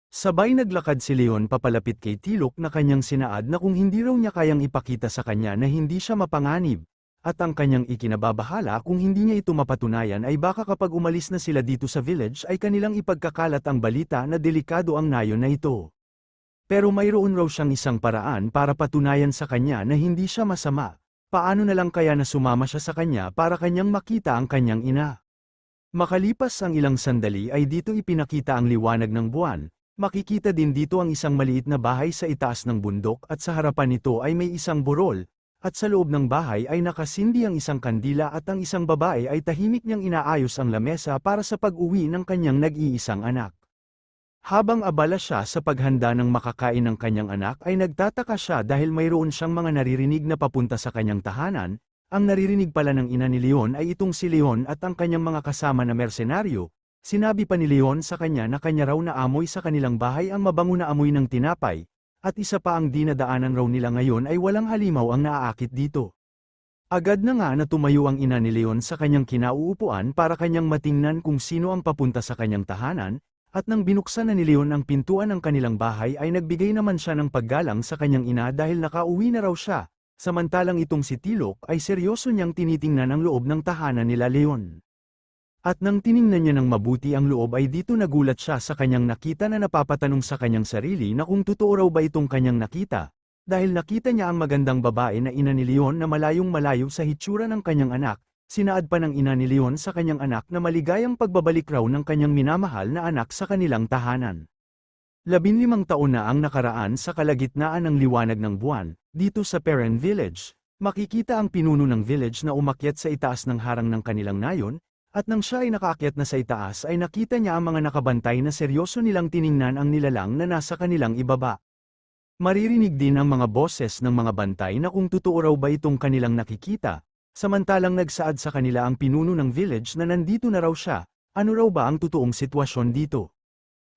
Sabay naglakad si Leon papalapit kay Tilok na kanyang sinaad na kung hindi raw niya kayang ipakita sa kanya na hindi siya mapanganib, at ang kanyang ikinababahala kung hindi niya ito mapatunayan ay baka kapag umalis na sila dito sa village ay kanilang ipagkakalat ang balita na delikado ang nayon na ito. Pero mayroon raw siyang isang paraan para patunayan sa kanya na hindi siya masama, paano na lang kaya na sumama siya sa kanya para kanyang makita ang kanyang ina. Makalipas ang ilang sandali ay dito ipinakita ang liwanag ng buwan. Makikita din dito ang isang maliit na bahay sa itaas ng bundok at sa harapan nito ay may isang burol, at sa loob ng bahay ay nakasindi ang isang kandila at ang isang babae ay tahimik niyang inaayos ang lamesa para sa pag-uwi ng kanyang nag-iisang anak. Habang abala siya sa paghanda ng makakain ng kanyang anak ay nagtataka siya dahil mayroon siyang mga naririnig na papunta sa kanyang tahanan, ang naririnig pala ng ina ni Leon ay itong si Leon at ang kanyang mga kasama na mersenaryo. Sinabi pa ni Leon sa kanya na kanya raw na amoy sa kanilang bahay ang mabango na amoy ng tinapay, at isa pa ang dinadaanan raw nila ngayon ay walang halimaw ang naaakit dito. Agad na nga na tumayo ang ina ni Leon sa kanyang kinauupuan para kanyang matingnan kung sino ang papunta sa kanyang tahanan, at nang binuksan na ni Leon ang pintuan ng kanilang bahay ay nagbigay naman siya ng paggalang sa kanyang ina dahil nakauwi na raw siya, samantalang itong si Tilok ay seryoso niyang tinitingnan ang loob ng tahanan nila Leon. At nang tiningnan niya ng mabuti ang loob ay dito nagulat siya sa kanyang nakita na napapatanong sa kanyang sarili na kung totoo raw ba itong kanyang nakita, dahil nakita niya ang magandang babae na ina ni Leon na malayong malayo sa hitsura ng kanyang anak, sinaad pa ng ina ni Leon sa kanyang anak na maligayang pagbabalik raw ng kanyang minamahal na anak sa kanilang tahanan. 15 taon na ang nakaraan sa kalagitnaan ng liwanag ng buwan, dito sa Perrin Village, makikita ang pinuno ng village na umakyat sa itaas ng harang ng kanilang nayon, at nang siya ay nakaakyat na sa itaas ay nakita niya ang mga nakabantay na seryoso nilang tiningnan ang nilalang na nasa kanilang ibaba. Maririnig din ang mga boses ng mga bantay na kung totoo raw ba itong kanilang nakikita, samantalang nagsaad sa kanila ang pinuno ng village na nandito na raw siya, ano raw ba ang totoong sitwasyon dito.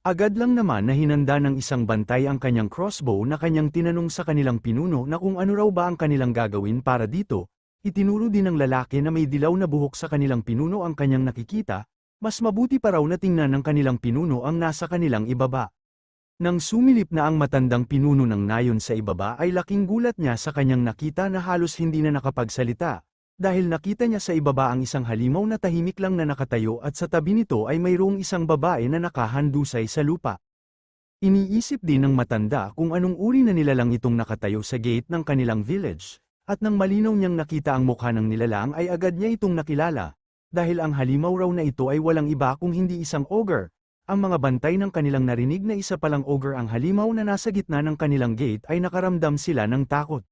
Agad lang naman na hinanda ng isang bantay ang kanyang crossbow na kanyang tinanong sa kanilang pinuno na kung ano raw ba ang kanilang gagawin para dito. Itinuro din ng lalaki na may dilaw na buhok sa kanilang pinuno ang kanyang nakikita, mas mabuti pa raw na tingnan ng kanilang pinuno ang nasa kanilang ibaba. Nang sumilip na ang matandang pinuno ng nayon sa ibaba ay laking gulat niya sa kanyang nakita na halos hindi na nakapagsalita, dahil nakita niya sa ibaba ang isang halimaw na tahimik lang na nakatayo at sa tabi nito ay mayroong isang babae na nakahandusay sa lupa. Iniisip din ng matanda kung anong uri na nilalang itong nakatayo sa gate ng kanilang village, at nang malinaw niyang nakita ang mukha ng nilalang ay agad niya itong nakilala, dahil ang halimaw raw na ito ay walang iba kung hindi isang ogre. Ang mga bantay ng kanilang narinig na isa palang ogre ang halimaw na nasa gitna ng kanilang gate ay nakaramdam sila ng takot.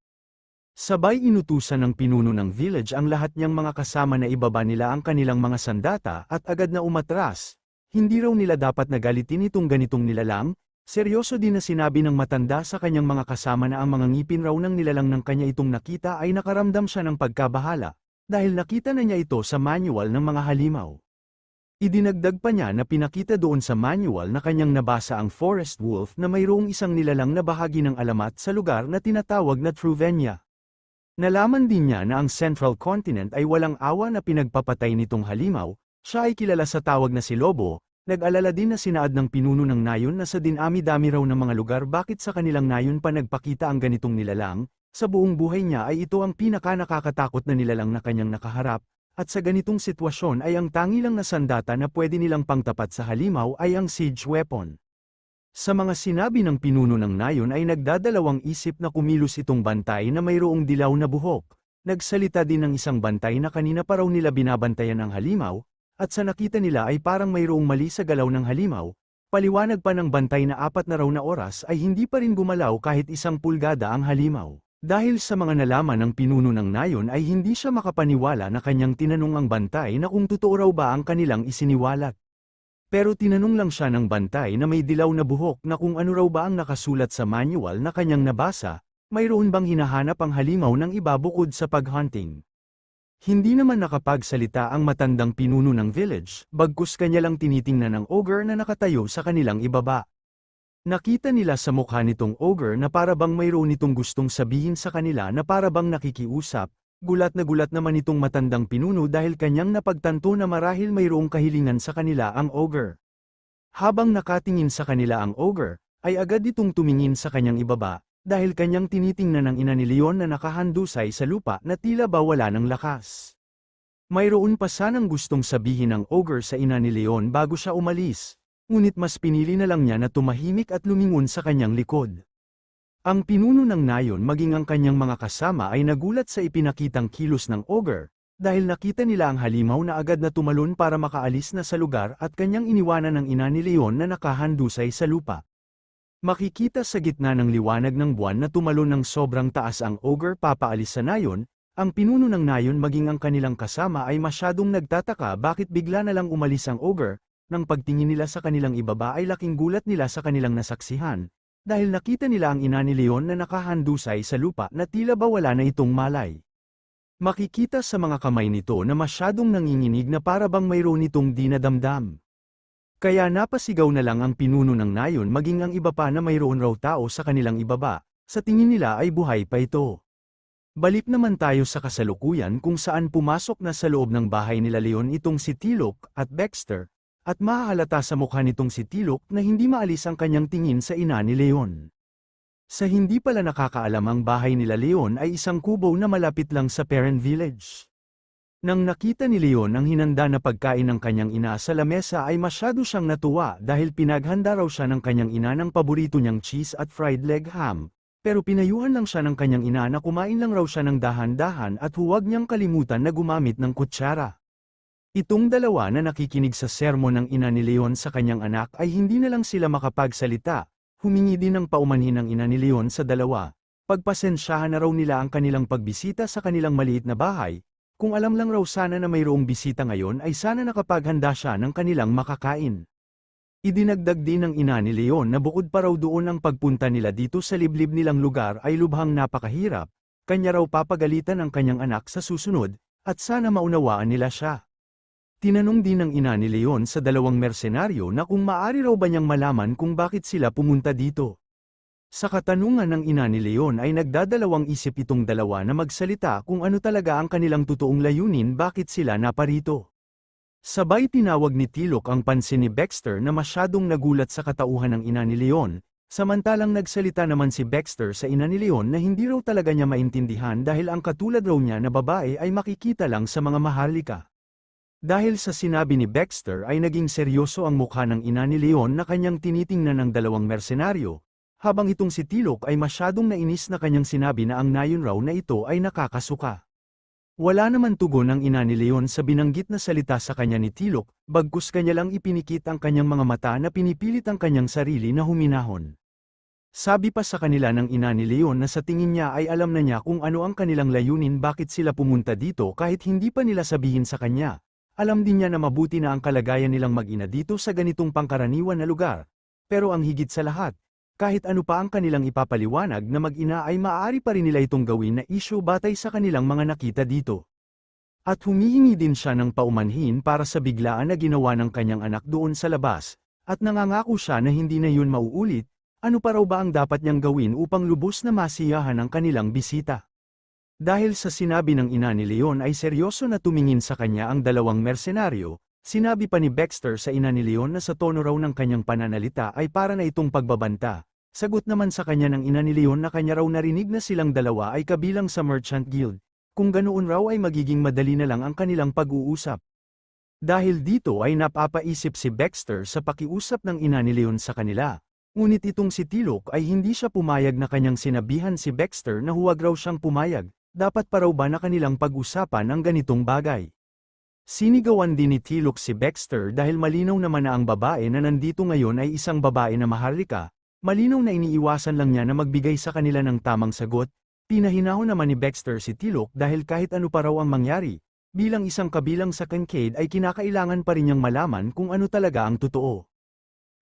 Sabay inutusan ng pinuno ng village ang lahat niyang mga kasama na ibaba nila ang kanilang mga sandata at agad na umatras. Hindi raw nila dapat nagalitin itong ganitong nilalang. Seryoso din na sinabi ng matanda sa kanyang mga kasama na ang mga ngipin raw ng nilalang ng kanya itong nakita ay nakaramdam siya ng pagkabahala, dahil nakita na niya ito sa manual ng mga halimaw. Idinagdag pa niya na pinakita doon sa manual na kanyang nabasa ang forest wolf na mayroong isang nilalang na bahagi ng alamat sa lugar na tinatawag na Truvenia. Nalaman din niya na ang Central Continent ay walang awa na pinagpapatay nitong halimaw, siya ay kilala sa tawag na si Lobo. Nag-alala din na sinaad ng pinuno ng nayon na sa dinami-dami raw ng mga lugar bakit sa kanilang nayon pa nagpakita ang ganitong nilalang, sa buong buhay niya ay ito ang pinaka-nakakatakot na nilalang na kanyang nakaharap, at sa ganitong sitwasyon ay ang tangi lang na sandata na pwede nilang pangtapat sa halimaw ay ang siege weapon. Sa mga sinabi ng pinuno ng nayon ay nagdadalawang isip na kumilos itong bantay na mayroong dilaw na buhok. Nagsalita din ng isang bantay na kanina pa raw nila binabantayan ang halimaw, at sa nakita nila ay parang mayroong mali sa galaw ng halimaw. Paliwanag pa ng bantay na 4 na raw na oras ay hindi pa rin gumalaw kahit 1 pulgada ang halimaw. Dahil sa mga nalaman ng pinuno ng nayon ay hindi siya makapaniwala na kanyang tinanong ang bantay na kung totoo raw ba ang kanilang isiniwalat. Pero tinanong lang siya ng bantay na may dilaw na buhok na kung ano raw ba ang nakasulat sa manual na kanyang nabasa, mayroon bang hinahanap ang halimaw ng iba bukod sa paghunting. Hindi naman nakapagsalita ang matandang pinuno ng village, bagkus kanya lang tinitingnan ng ogre na nakatayo sa kanilang ibaba. Nakita nila sa mukha nitong ogre na parabang mayroon nitong gustong sabihin sa kanila na parabang nakikiusap. Gulat na gulat naman itong matandang pinuno dahil kanyang napagtanto na marahil mayroong kahilingan sa kanila ang ogre. Habang nakatingin sa kanila ang ogre, ay agad itong tumingin sa kanyang ibaba, dahil kanyang tinitingnan ng ina ni Leon na nakahandusay sa lupa na tila ba wala ng lakas. Mayroon pa sanang gustong sabihin ng ogre sa ina ni Leon bago siya umalis, ngunit mas pinili na lang niya na tumahimik at lumingon sa kanyang likod. Ang pinuno ng nayon maging ang kanyang mga kasama ay nagulat sa ipinakitang kilos ng ogre, dahil nakita nila ang halimaw na agad na tumalon para makaalis na sa lugar at kanyang iniwanan ng ina ni Leon na nakahandusay sa lupa. Makikita sa gitna ng liwanag ng buwan na tumalon ng sobrang taas ang ogre papaalis sa nayon, ang pinuno ng nayon maging ang kanilang kasama ay masyadong nagtataka bakit bigla na lang umalis ang ogre. Nang pagtingin nila sa kanilang ibaba ay laking gulat nila sa kanilang nasaksihan, dahil nakita nila ang ina ni Leon na nakahandusay sa lupa na tila ba wala na itong malay. Makikita sa mga kamay nito na masyadong nanginginig na parabang mayroon itong dinadamdam. Kaya napasigaw na lang ang pinuno ng nayon maging ang iba pa na mayroon raw tao sa kanilang ibaba, sa tingin nila ay buhay pa ito. Balik naman tayo sa kasalukuyan kung saan pumasok na sa loob ng bahay nila Leon itong si Tilok at Baxter, at mahahalata sa mukha nitong si Tilok na hindi maalis ang kanyang tingin sa ina ni Leon. Sa hindi pala nakakaalam ang bahay nila Leon ay isang kubo na malapit lang sa parent village. Nang nakita ni Leon ang hinanda na pagkain ng kanyang ina sa lamesa ay masyado siyang natuwa dahil pinaghanda raw siya ng kanyang ina ng paborito niyang cheese at fried leg ham, pero pinayuhan lang siya ng kanyang ina na kumain lang raw siya ng dahan-dahan at huwag niyang kalimutan na gumamit ng kutsara. Itong dalawa na nakikinig sa sermon ng ina ni Leon sa kanyang anak ay hindi na lang sila makapagsalita, humingi din ng paumanhin ng ina ni Leon sa dalawa, pagpasensyahan na raw nila ang kanilang pagbisita sa kanilang maliit na bahay. Kung alam lang raw sana na mayroong bisita ngayon ay sana nakapaghanda siya ng kanilang makakain. Idinagdag din ng ina ni Leon na bukod pa raw doon ang pagpunta nila dito sa liblib nilang lugar ay lubhang napakahirap, kanya raw papagalitan ang kanyang anak sa susunod, at sana maunawaan nila siya. Tinanong din ng ina ni Leon sa dalawang mersenaryo na kung maaari raw ba niyang malaman kung bakit sila pumunta dito. Sa katanungan ng ina ni Leon ay nagdadalawang isip itong dalawa na magsalita kung ano talaga ang kanilang totoong layunin bakit sila naparito. Sabay tinawag ni Tilok ang pansin ni Baxter na masyadong nagulat sa katauhan ng ina ni Leon, Samantalang nagsalita naman si Baxter sa ina ni Leon na hindi raw talaga niya maintindihan dahil ang katulad raw niya na babae ay makikita lang sa mga maharlika. Dahil sa sinabi ni Baxter ay naging seryoso ang mukha ng ina ni Leon na kanyang tinitingnan ng dalawang mersenaryo, habang itong si Tilok ay masyadong nainis na kanyang sinabi na ang nayon raw na ito ay nakakasuka. Wala naman tugon ang ina ni Leon sa binanggit na salita sa kanya ni Tilok, bagkus kanya lang ipinikit ang kanyang mga mata na pinipilit ang kanyang sarili na huminahon. Sabi pa sa kanila ng ina ni Leon na sa tingin niya ay alam na niya kung ano ang kanilang layunin, bakit sila pumunta dito kahit hindi pa nila sabihin sa kanya. Alam din niya na mabuti na ang kalagayan nilang mag-ina dito sa ganitong pangkaraniwan na lugar. Pero ang higit sa lahat, kahit ano pa ang kanilang ipapaliwanag na mag-ina ay maaari pa rin nila itong gawin na issue batay sa kanilang mga nakita dito. At humihingi din siya ng paumanhin para sa biglaan na ginawa ng kanyang anak doon sa labas, at nangangako siya na hindi na yun mauulit. Ano pa raw ba ang dapat niyang gawin upang lubos na masiyahan ang kanilang bisita? Dahil sa sinabi ng ina ni Leon ay seryoso na tumingin sa kanya ang dalawang mersenaryo, sinabi pa ni Baxter sa ina ni Leon na sa tono raw ng kanyang pananalita ay para na itong pagbabanta. Sagot naman sa kanya ng ina ni Leon na kanya raw narinig na silang dalawa ay kabilang sa Merchant Guild, kung ganoon raw ay magiging madali na lang ang kanilang pag-uusap. Dahil dito ay napapaisip si Baxter sa pakiusap ng ina ni Leon sa kanila. Ngunit itong si Tilok ay hindi siya pumayag na kanyang sinabihan si Baxter na huwag raw siyang pumayag, dapat pa raw ba na kanilang pag-usapan ang ganitong bagay. Sinigawan din ni Tilok si Baxter dahil malinaw naman na ang babae na nandito ngayon ay isang babae na maharlika, malinaw na iniiwasan lang niya na magbigay sa kanila ng tamang sagot. Pinahinahon naman ni Baxter si Tilok dahil kahit ano pa raw ang mangyari, bilang isang kabilang sa Kincaid ay kinakailangan pa rin niyang malaman kung ano talaga ang totoo.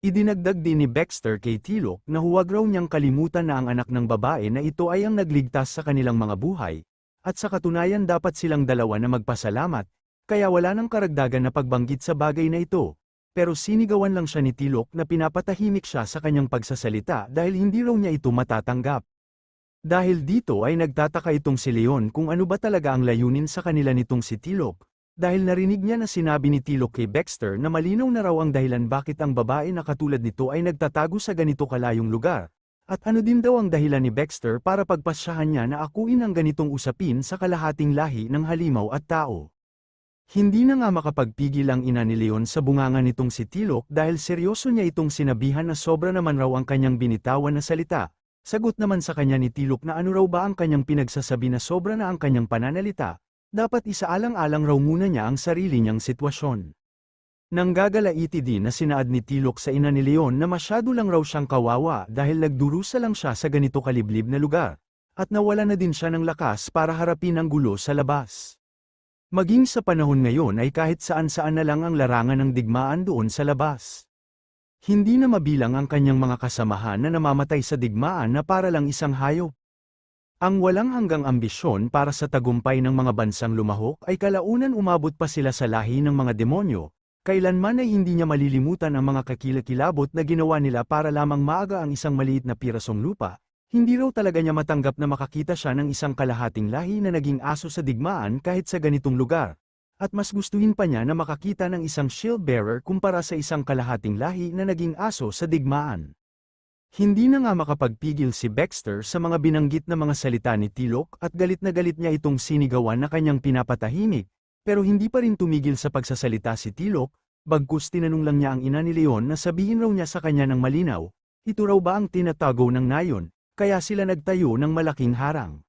Idinagdag din ni Baxter kay Tilok na huwag raw niyang kalimutan na ang anak ng babae na ito ay ang nagligtas sa kanilang mga buhay, at sa katunayan dapat silang dalawa na magpasalamat, kaya wala nang karagdagan na pagbanggit sa bagay na ito, pero sinigawan lang siya ni Tilok na pinapatahimik siya sa kanyang pagsasalita dahil hindi raw niya ito matatanggap. Dahil dito ay nagtataka itong si Leon kung ano ba talaga ang layunin sa kanila nitong si Tilok. Dahil narinig niya na sinabi ni Tilok kay Baxter na malinaw na raw ang dahilan bakit ang babae na katulad nito ay nagtatago sa ganito kalayong lugar, at ano din daw ang dahilan ni Baxter para pagpasyahan niya na akuin ang ganitong usapin sa kalahating lahi ng halimaw at tao. Hindi na nga makapagpigil ang ina ni Leon sa bunganga nitong si Tilok dahil seryoso niya itong sinabihan na sobra naman raw ang kanyang binitawan na salita. Sagot naman sa kanya ni Tilok na ano raw ba ang kanyang pinagsasabi na sobra na ang kanyang pananalita. Dapat isaalang-alang raw muna niya ang sarili niyang sitwasyon. Nanggagalaiti din na sinaad ni Tilok sa ina ni Leon na masyado lang raw siyang kawawa dahil nagdurusa lang siya sa ganito kaliblib na lugar, at nawala na din siya ng lakas para harapin ang gulo sa labas. Maging sa panahon ngayon ay kahit saan-saan na lang ang larangan ng digmaan doon sa labas. Hindi na mabilang ang kanyang mga kasamahan na namamatay sa digmaan na para lang isang hayop. Ang walang hanggang ambisyon para sa tagumpay ng mga bansang lumahok ay kalaunan umabot pa sila sa lahi ng mga demonyo, kailanman ay hindi niya malilimutan ang mga kakilakilabot na ginawa nila para lamang maaga ang isang maliit na pirasong lupa. Hindi raw talaga niya matanggap na makakita siya ng isang kalahating lahi na naging aso sa digmaan kahit sa ganitong lugar, at mas gustuhin pa niya na makakita ng isang shield bearer kumpara sa isang kalahating lahi na naging aso sa digmaan. Hindi na nga makapagpigil si Baxter sa mga binanggit na mga salita ni Tilok at galit na galit niya itong sinigawan na kanyang pinapatahimik, pero hindi pa rin tumigil sa pagsasalita si Tilok, bagkus tinanong lang niya ang ina ni Leon na sabihin raw niya sa kanya ng malinaw, ito raw ba ang tinatago ng nayon, kaya sila nagtayo ng malaking harang.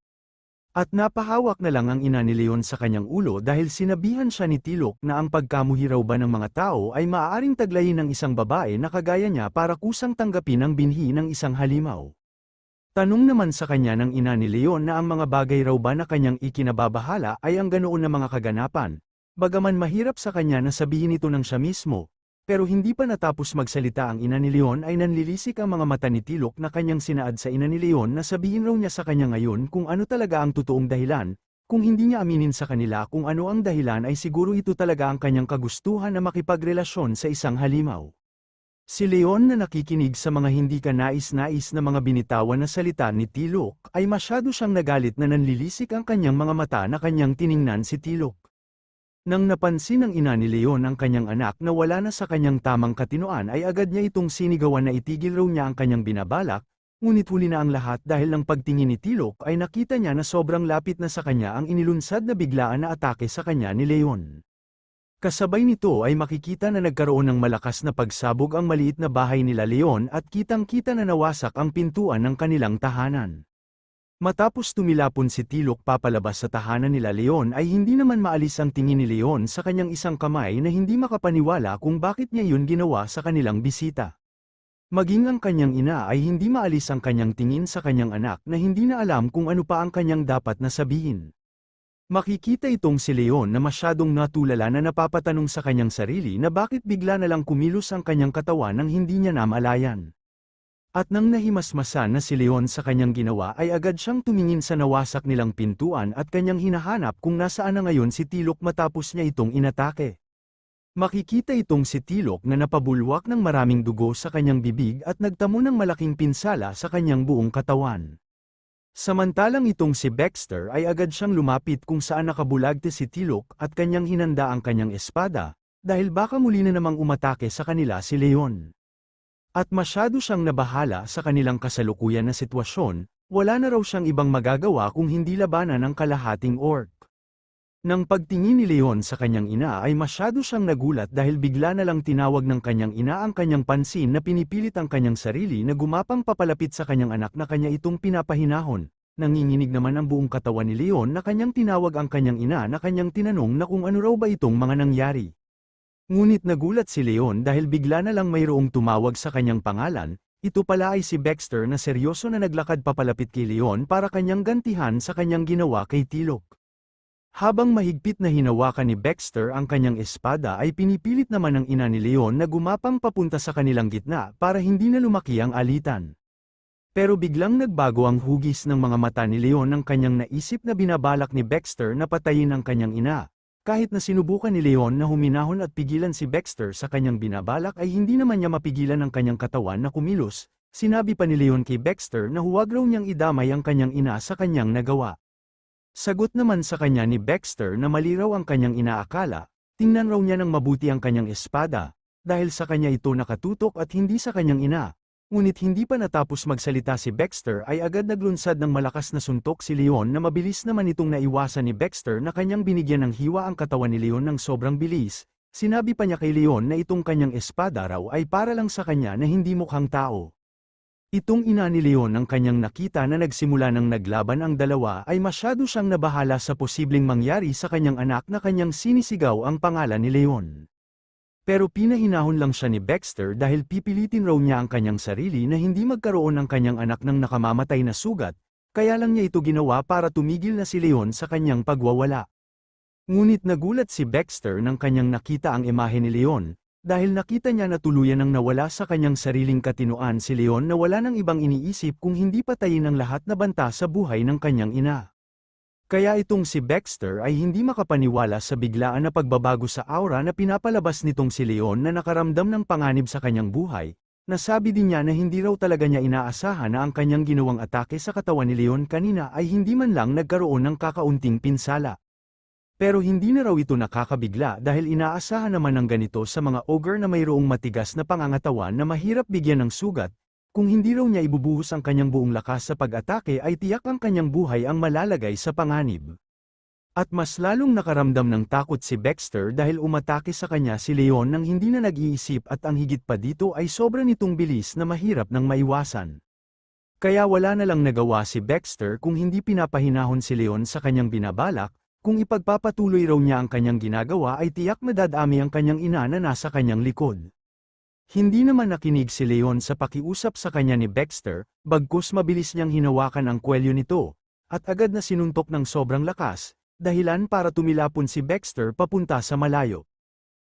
At napahawak na lang ang ina ni Leon sa kanyang ulo dahil sinabihan siya ni Tilok na ang pagkamuhi raw ba ng mga tao ay maaaring taglayin ng isang babae na kagaya niya para kusang tanggapin ang binhi ng isang halimaw. Tanong naman sa kanya ng ina ni Leon na ang mga bagay raw ba na kanyang ikinababahala ay ang ganoon na mga kaganapan, bagaman mahirap sa kanya na sabihin ito ng siya mismo. Pero hindi pa natapos magsalita ang ina ni Leon ay nanlilisik ang mga mata ni Tilok na kanyang sinaad sa ina ni Leon na sabihin raw niya sa kanya ngayon kung ano talaga ang totoong dahilan, kung hindi niya aminin sa kanila kung ano ang dahilan ay siguro ito talaga ang kanyang kagustuhan na makipagrelasyon sa isang halimaw. Si Leon na nakikinig sa mga hindi kanais-nais na mga binitawan na salita ni Tilok ay masyado siyang nagalit na nanlilisik ang kanyang mga mata na kanyang tiningnan si Tilok. Nang napansin ng ina ni Leon ang kanyang anak na wala na sa kanyang tamang katinoan ay agad niya itong sinigawan na itigil raw niya ang kanyang binabalak, ngunit huli na ang lahat dahil ng pagtingin ni Tilok ay nakita niya na sobrang lapit na sa kanya ang inilunsad na biglaan na atake sa kanya ni Leon. Kasabay nito ay makikita na nagkaroon ng malakas na pagsabog ang maliit na bahay nila Leon at kitang-kita na nawasak ang pintuan ng kanilang tahanan. Matapos tumilapon si Tilok papalabas sa tahanan nila Leon ay hindi naman maalis ang tingin ni Leon sa kanyang isang kamay na hindi makapaniwala kung bakit niya yun ginawa sa kanilang bisita. Maging ang kanyang ina ay hindi maalis ang kanyang tingin sa kanyang anak na hindi na alam kung ano pa ang kanyang dapat na sabihin. Makikita itong si Leon na masyadong natulala na napapatanong sa kanyang sarili na bakit bigla na lang kumilos ang kanyang katawan nang hindi niya namalayan. At nang nahimasmasan na si Leon sa kanyang ginawa ay agad siyang tumingin sa nawasak nilang pintuan at kanyang hinahanap kung nasaan na ngayon si Tilok matapos niya itong inatake. Makikita itong si Tilok na napabulwak ng maraming dugo sa kanyang bibig at nagtamo ng malaking pinsala sa kanyang buong katawan. Samantalang itong si Baxter ay agad siyang lumapit kung saan nakabulagte si Tilok at kanyang hinanda ang kanyang espada, dahil baka muli na namang umatake sa kanila si Leon. At masyado siyang nabahala sa kanilang kasalukuyan na sitwasyon, wala na raw siyang ibang magagawa kung hindi labanan ang kalahating orc. Nang pagtingin ni Leon sa kanyang ina ay masyado siyang nagulat dahil bigla na lang tinawag ng kanyang ina ang kanyang pansin na pinipilit ang kanyang sarili na gumapang papalapit sa kanyang anak na kanya itong pinapahinahon. Nanginginig naman ang buong katawan ni Leon na kanyang tinawag ang kanyang ina na kanyang tinanong na kung ano raw ba itong mga nangyari. Ngunit nagulat si Leon dahil bigla na lang mayroong tumawag sa kanyang pangalan, ito pala ay si Baxter na seryoso na naglakad papalapit kay Leon para kanyang gantihan sa kanyang ginawa kay Tilok. Habang mahigpit na hinawakan ni Baxter ang kanyang espada ay pinipilit naman ng ina ni Leon na gumapang papunta sa kanilang gitna para hindi na lumaki ang alitan. Pero biglang nagbago ang hugis ng mga mata ni Leon ng kanyang naisip na binabalak ni Baxter na patayin ang kanyang ina. Kahit na sinubukan ni Leon na huminahon at pigilan si Baxter sa kanyang binabalak ay hindi naman niya mapigilan ang kanyang katawan na kumilos, sinabi pa ni Leon kay Baxter na huwag raw niyang idamay ang kanyang ina sa kanyang nagawa. Sagot naman sa kanya ni Baxter na mali raw ang kanyang inaakala, tingnan raw niya ng mabuti ang kanyang espada, dahil sa kanya ito nakatutok at hindi sa kanyang ina. Ngunit hindi pa natapos magsalita si Baxter ay agad naglunsad ng malakas na suntok si Leon na mabilis naman itong naiwasan ni Baxter na kanyang binigyan ng hiwa ang katawan ni Leon ng sobrang bilis. Sinabi pa niya kay Leon na itong kanyang espada raw ay para lang sa kanya na hindi mukhang tao. Itong ina ni Leon ang kanyang nakita na nagsimula ng naglaban ang dalawa ay masyado siyang nabahala sa posibleng mangyari sa kanyang anak na kanyang sinisigaw ang pangalan ni Leon. Pero pinahinahon lang siya ni Baxter dahil pipilitin raw niya ang kanyang sarili na hindi magkaroon ng kanyang anak ng nakamamatay na sugat, kaya lang niya ito ginawa para tumigil na si Leon sa kanyang pagwawala. Ngunit nagulat si Baxter nang kanyang nakita ang imahe ni Leon, dahil nakita niya na tuluyan nang nawala sa kanyang sariling katinoan si Leon na wala nang ibang iniisip kung hindi patayin ang lahat na banta sa buhay ng kanyang ina. Kaya itong si Baxter ay hindi makapaniwala sa biglaan na pagbabago sa aura na pinapalabas nitong si Leon na nakaramdam ng panganib sa kanyang buhay. Nasabi din niya na hindi raw talaga niya inaasahan na ang kanyang ginawang atake sa katawan ni Leon kanina ay hindi man lang nagkaroon ng kakaunting pinsala. Pero hindi na raw ito nakakabigla dahil inaasahan naman ng ganito sa mga ogre na mayroong matigas na pangangatawan na mahirap bigyan ng sugat. Kung hindi raw niya ibubuhos ang kanyang buong lakas sa pag-atake ay tiyak ang kanyang buhay ang malalagay sa panganib. At mas lalong nakaramdam ng takot si Baxter dahil umatake sa kanya si Leon nang hindi na nag-iisip at ang higit pa dito ay sobra nitong bilis na mahirap nang maiwasan. Kaya wala na lang nagawa si Baxter kung hindi pinapahinahon si Leon sa kanyang binabalak, kung ipagpapatuloy raw niya ang kanyang ginagawa ay tiyak madadami ang kanyang ina na nasa kanyang likod. Hindi naman nakinig si Leon sa pakiusap sa kanya ni Baxter, bagkus mabilis niyang hinawakan ang kwelyo nito, at agad na sinuntok ng sobrang lakas, dahilan para tumilapon si Baxter papunta sa malayo.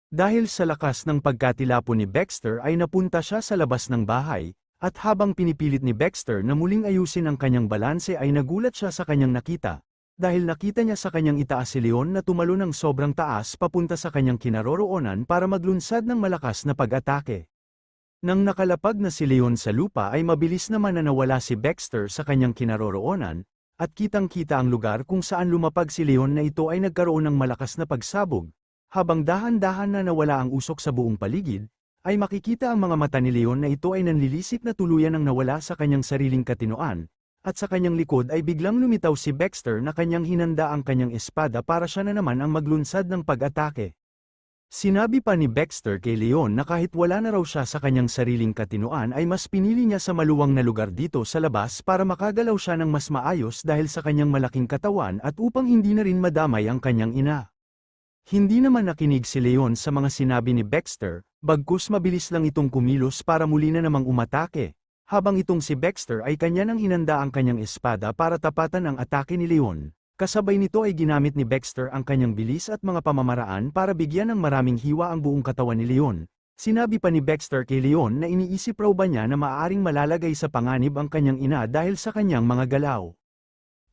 Dahil sa lakas ng pagkatilapon ni Baxter ay napunta siya sa labas ng bahay, at habang pinipilit ni Baxter na muling ayusin ang kanyang balanse ay nagulat siya sa kanyang nakita, dahil nakita niya sa kanyang itaas si Leon na tumalo ng sobrang taas papunta sa kanyang kinaroroonan para maglunsad ng malakas na pag-atake. Nang nakalapag na si Leon sa lupa ay mabilis naman na nawala si Baxter sa kanyang kinaroroonan, at kitang-kita ang lugar kung saan lumapag si Leon na ito ay nagkaroon ng malakas na pagsabog, Habang dahan-dahan na nawala ang usok sa buong paligid, ay makikita ang mga mata ni Leon na ito ay nanlilisik na tuluyan ang nawala sa kanyang sariling katinoan, at sa kanyang likod ay biglang lumitaw si Baxter na kanyang hinanda ang kanyang espada para siya na naman ang maglunsad ng pag-atake. Sinabi pa ni Baxter kay Leon na kahit wala na raw siya sa kanyang sariling katinoan ay mas pinili niya sa maluwang na lugar dito sa labas para makagalaw siya ng mas maayos dahil sa kanyang malaking katawan at upang hindi na rin madamay ang kanyang ina. Hindi naman nakinig si Leon sa mga sinabi ni Baxter, bagkus mabilis lang itong kumilos para muli na namang umatake, habang itong si Baxter ay kanya nang hinanda ang kanyang espada para tapatan ang atake ni Leon. Kasabay nito ay ginamit ni Baxter ang kanyang bilis at mga pamamaraan para bigyan ng maraming hiwa ang buong katawan ni Leon. Sinabi pa ni Baxter kay Leon na iniisip raw ba niya na maaaring malalagay sa panganib ang kanyang ina dahil sa kanyang mga galaw.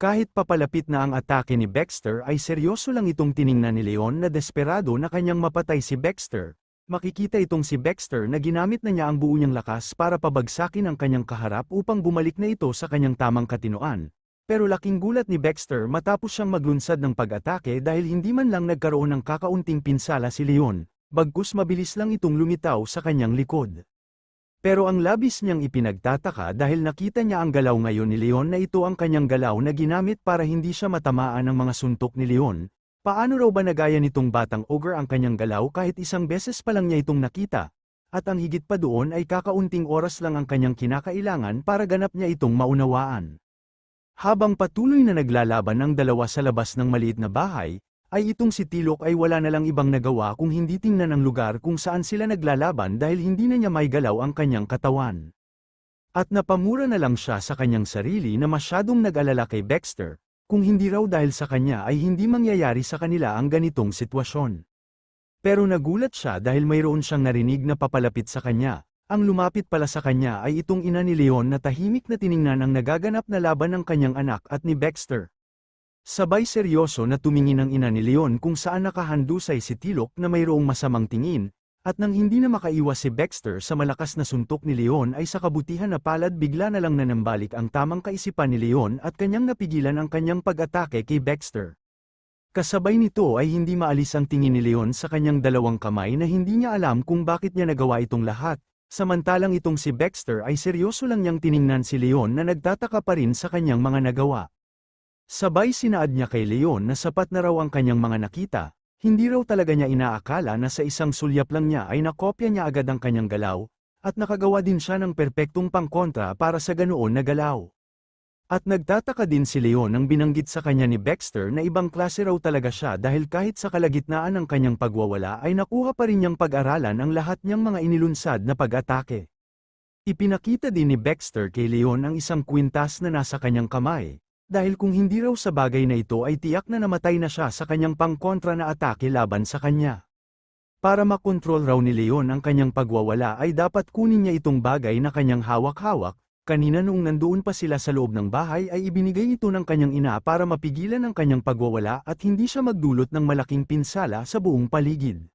Kahit papalapit na ang atake ni Baxter ay seryoso lang itong tiningnan ni Leon na desperado na kanyang mapatay si Baxter. Makikita itong si Baxter na ginamit na niya ang buo niyang lakas para pabagsakin ang kanyang kaharap upang bumalik na ito sa kanyang tamang katinoan. Pero laking gulat ni Baxter matapos siyang maglunsad ng pag-atake dahil hindi man lang nagkaroon ng kakaunting pinsala si Leon, bagkus mabilis lang itong lumitaw sa kanyang likod. Pero ang labis niyang ipinagtataka dahil nakita niya ang galaw ngayon ni Leon na ito ang kanyang galaw na ginamit para hindi siya matamaan ng mga suntok ni Leon. Paano raw ba nagaya nitong batang ogre ang kanyang galaw kahit isang beses pa lang niya itong nakita? At ang higit pa doon ay kakaunting oras lang ang kanyang kinakailangan para ganap niya itong maunawaan. Habang patuloy na naglalaban ang dalawa sa labas ng maliit na bahay, ay itong si Tilok ay wala na lang ibang nagawa kung hindi tingnan ang lugar kung saan sila naglalaban dahil hindi na niya maigalaw ang kanyang katawan. At napamura na lang siya sa kanyang sarili na masyadong nag-alala kay Baxter, kung hindi raw dahil sa kanya ay hindi mangyayari sa kanila ang ganitong sitwasyon. Pero nagulat siya dahil mayroon siyang narinig na papalapit sa kanya. Ang lumapit pala sa kanya ay itong ina ni Leon na tahimik na tiningnan ang nagaganap na laban ng kanyang anak at ni Baxter. Sabay seryoso na tumingin ang ina ni Leon kung saan nakahandusay si Tilok na mayroong masamang tingin, at nang hindi na makaiwas si Baxter sa malakas na suntok ni Leon ay sa kabutihan na palad bigla na lang nanambalik ang tamang kaisipan ni Leon at kanyang napigilan ang kanyang pag-atake kay Baxter. Kasabay nito ay hindi maalis ang tingin ni Leon sa kanyang dalawang kamay na hindi niya alam kung bakit niya nagawa itong lahat. Samantalang itong si Baxter ay seryoso lang niyang tiningnan si Leon na nagtataka pa rin sa kanyang mga nagawa. Sabay sinaad niya kay Leon na sapat na raw ang kanyang mga nakita, hindi raw talaga niya inaakala na sa isang sulyap lang niya ay nakopya niya agad ang kanyang galaw, at nakagawa din siya ng perpektong pangkontra para sa ganoon na galaw. At nagtataka din si Leon nang binanggit sa kanya ni Baxter na ibang klase raw talaga siya dahil kahit sa kalagitnaan ng kanyang pagwawala ay nakuha pa rin niyang pag-aralan ang lahat niyang mga inilunsad na pag-atake. Ipinakita din ni Baxter kay Leon ang isang kwintas na nasa kanyang kamay, dahil kung hindi raw sa bagay na ito ay tiyak na namatay na siya sa kanyang pangkontra na atake laban sa kanya. Para makontrol raw ni Leon ang kanyang pagwawala ay dapat kunin niya itong bagay na kanyang hawak-hawak. Kanina noong nandoon pa sila sa loob ng bahay ay ibinigay ito ng kanyang ina para mapigilan ang kanyang pagwawala at hindi siya magdulot ng malaking pinsala sa buong paligid.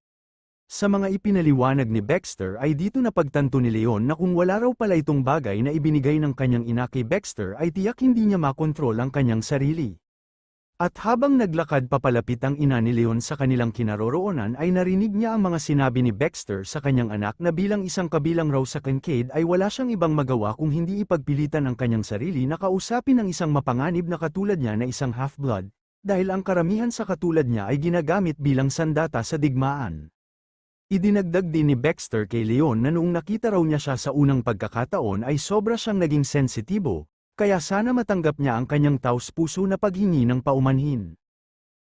Sa mga ipinaliwanag ni Baxter ay dito napagtanto ni Leon na kung wala raw pala itong bagay na ibinigay ng kanyang ina kay Baxter ay tiyak hindi niya makontrol ang kanyang sarili. At habang naglakad papalapit ang ina ni Leon sa kanilang kinaroroonan ay narinig niya ang mga sinabi ni Baxter sa kanyang anak na bilang isang kabilang raw sa kinkade ay wala siyang ibang magawa kung hindi ipagpilitan ang kanyang sarili na kausapin ng isang mapanganib na katulad niya na isang half-blood, dahil ang karamihan sa katulad niya ay ginagamit bilang sandata sa digmaan. Idinagdag din ni Baxter kay Leon na noong nakita raw niya siya sa unang pagkakataon ay sobra siyang naging sensitibo. Kaya sana matanggap niya ang kanyang taos-puso na paghingi ng paumanhin.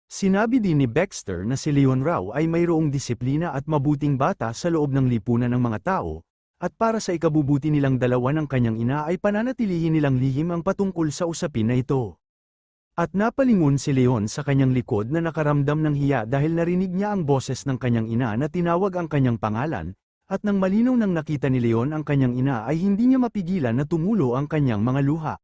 Sinabi din ni Baxter na si Leon raw ay mayroong disiplina at mabuting bata sa loob ng lipunan ng mga tao, at para sa ikabubuti nilang dalawa ng kanyang ina ay pananatilihin nilang lihim ang patungkol sa usapin na ito. At napalingon si Leon sa kanyang likod na nakaramdam ng hiya dahil narinig niya ang boses ng kanyang ina na tinawag ang kanyang pangalan, at nang malinaw nang nakita ni Leon ang kanyang ina ay hindi niya mapigilan na tumulo ang kanyang mga luha.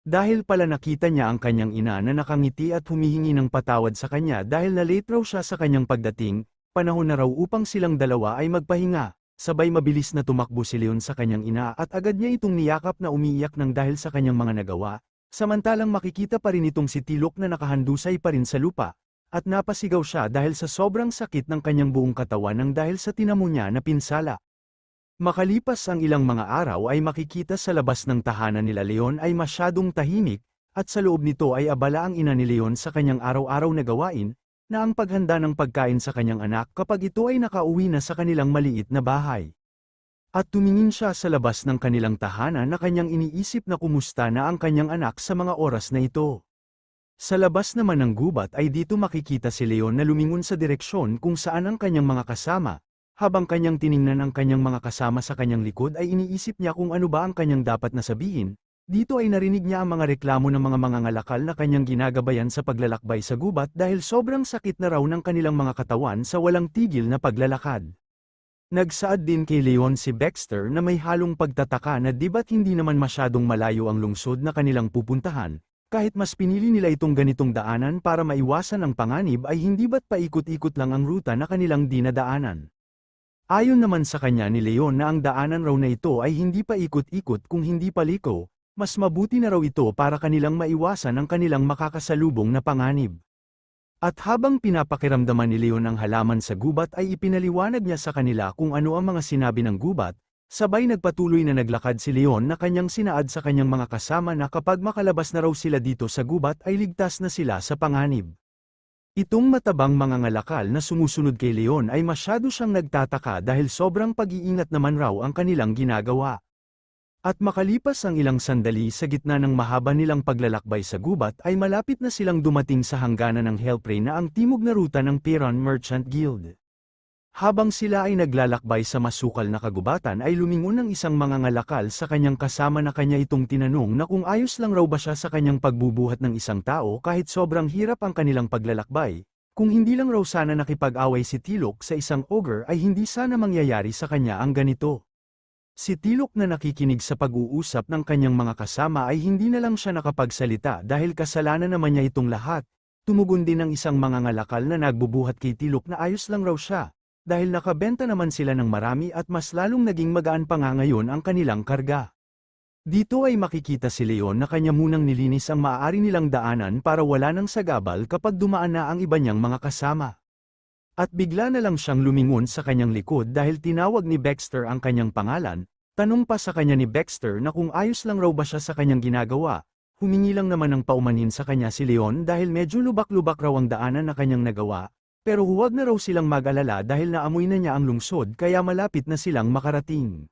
Dahil pala nakita niya ang kanyang ina na nakangiti at humihingi ng patawad sa kanya dahil na-late raw siya sa kanyang pagdating, panahon na raw upang silang dalawa ay magpahinga, sabay mabilis na tumakbo si Leon sa kanyang ina at agad niya itong niyakap na umiiyak ng dahil sa kanyang mga nagawa, samantalang makikita pa rin itong si Tilok na nakahandusay pa rin sa lupa, at napasigaw siya dahil sa sobrang sakit ng kanyang buong katawan nang dahil sa tinamo niya na pinsala. Makalipas ang ilang mga araw ay makikita sa labas ng tahanan nila Leon ay masyadong tahimik, at sa loob nito ay abala ang ina ni Leon sa kanyang araw-araw na gawain, na ang paghanda ng pagkain sa kanyang anak kapag ito ay nakauwi na sa kanilang maliit na bahay. At tumingin siya sa labas ng kanilang tahanan na kanyang iniisip na kumusta na ang kanyang anak sa mga oras na ito. Sa labas naman ng gubat ay dito makikita si Leon na lumingon sa direksyon kung saan ang kanyang mga kasama. Habang kanyang tiningnan ang kanyang mga kasama sa kanyang likod ay iniisip niya kung ano ba ang kanyang dapat na sabihin. Dito ay narinig niya ang mga reklamo ng mga mangangalakal na kanyang ginagabayan sa paglalakbay sa gubat dahil sobrang sakit na raw ng kanilang mga katawan sa walang tigil na paglalakad. Nagsaad din kay Leon si Baxter na may halong pagtataka na di ba't hindi naman masyadong malayo ang lungsod na kanilang pupuntahan, kahit mas pinili nila itong ganitong daanan para maiwasan ang panganib ay hindi ba't paikot-ikot lang ang ruta na kanilang dinadaanan. Ayon naman sa kanya ni Leon na ang daanan raw na ito ay hindi paikot-ikot kung hindi paliko, mas mabuti na raw ito para kanilang maiwasan ang kanilang makakasalubong na panganib. At habang pinapakiramdaman ni Leon ang halaman sa gubat ay ipinaliwanag niya sa kanila kung ano ang mga sinabi ng gubat, sabay nagpatuloy na naglakad si Leon na kanyang sinaad sa kanyang mga kasama na kapag makalabas na raw sila dito sa gubat ay ligtas na sila sa panganib. Itong matabang mangangalakal na sumusunod kay Leon ay masyado siyang nagtataka dahil sobrang pag-iingat naman raw ang kanilang ginagawa. At makalipas ang ilang sandali sa gitna ng mahaba nilang paglalakbay sa gubat ay malapit na silang dumating sa hangganan ng Hellprey na ang timog na ruta ng Piran Merchant Guild. Habang sila ay naglalakbay sa masukal na kagubatan ay lumingon ang isang mangangalakal sa kanyang kasama na kanya itong tinanong na kung ayos lang raw ba siya sa kanyang pagbubuhat ng isang tao kahit sobrang hirap ang kanilang paglalakbay, kung hindi lang raw sana nakipag-away si Tilok sa isang ogre ay hindi sana mangyayari sa kanya ang ganito. Si Tilok na nakikinig sa pag-uusap ng kanyang mga kasama ay hindi na lang siya nakapagsalita dahil kasalanan naman niya itong lahat. Tumugon din ang isang mangangalakal na nagbubuhat kay Tilok na ayos lang raw siya, dahil nakabenta naman sila ng marami at mas lalong naging magaan pa nga ngayon ang kanilang karga. Dito ay makikita si Leon na kanya munang nilinis ang maaari nilang daanan para wala nang sagabal kapag dumaan na ang iba niyang mga kasama. At bigla na lang siyang lumingon sa kanyang likod dahil tinawag ni Baxter ang kanyang pangalan, tanong pa sa kanya ni Baxter na kung ayos lang raw ba siya sa kanyang ginagawa, humingi lang naman ng paumanhin sa kanya si Leon dahil medyo lubak-lubak raw ang daanan na kanyang nagawa, pero huwag na raw silang mag-alala dahil naamoy na niya ang lungsod kaya malapit na silang makarating.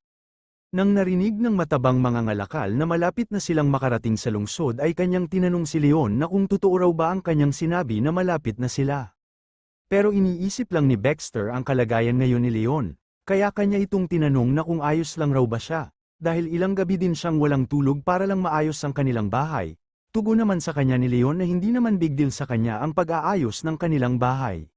Nang narinig ng matabang mangangalakal na malapit na silang makarating sa lungsod ay kanyang tinanong si Leon na kung totoo raw ba ang kanyang sinabi na malapit na sila. Pero iniisip lang ni Baxter ang kalagayan ngayon ni Leon, kaya kanya itong tinanong na kung ayos lang raw ba siya, dahil ilang gabi din siyang walang tulog para lang maayos ang kanilang bahay. Tugon naman sa kanya ni Leon na hindi naman big deal sa kanya ang pag-aayos ng kanilang bahay.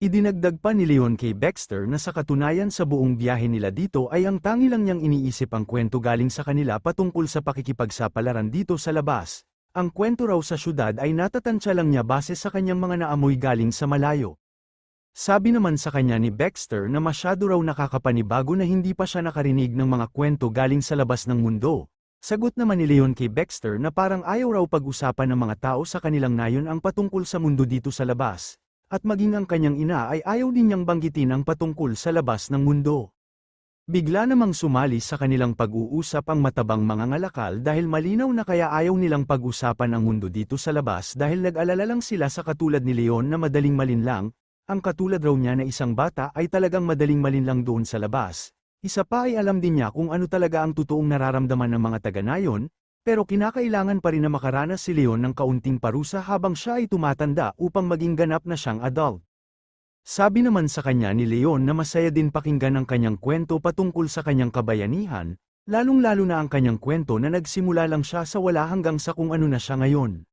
Idinagdag pa ni Leon kay Baxter na sa katunayan sa buong biyahe nila dito ay ang tangi lang niyang iniisip ang kwento galing sa kanila patungkol sa pakikipagsapalaran dito sa labas. Ang kwento raw sa syudad ay natatansya lang niya base sa kanyang mga naamoy galing sa malayo. Sabi naman sa kanya ni Baxter na masyado raw nakakapanibago na hindi pa siya nakarinig ng mga kwento galing sa labas ng mundo. Sagot naman ni Leon kay Baxter na parang ayaw raw pag-usapan ng mga tao sa kanilang nayon ang patungkol sa mundo dito sa labas, at maging ang kanyang ina ay ayaw din niyang banggitin ang patungkol sa labas ng mundo. Bigla namang sumali sa kanilang pag-uusap ang matabang mangangalakal dahil malinaw na kaya ayaw nilang pag-usapan ang mundo dito sa labas dahil nag-alala lang sila sa katulad ni Leon na madaling malinlang, ang katulad raw niya na isang bata ay talagang madaling malinlang doon sa labas. Isa pa ay alam din niya kung ano talaga ang totoong nararamdaman ng mga taga-nayon, pero kinakailangan pa rin na makaranas si Leon ng kaunting parusa habang siya ay tumatanda upang maging ganap na siyang adult. Sabi naman sa kanya ni Leon na masaya din pakinggan ang kanyang kwento patungkol sa kanyang kabayanihan, lalong-lalo na ang kanyang kwento na nagsimula lang siya sa wala hanggang sa kung ano na siya ngayon.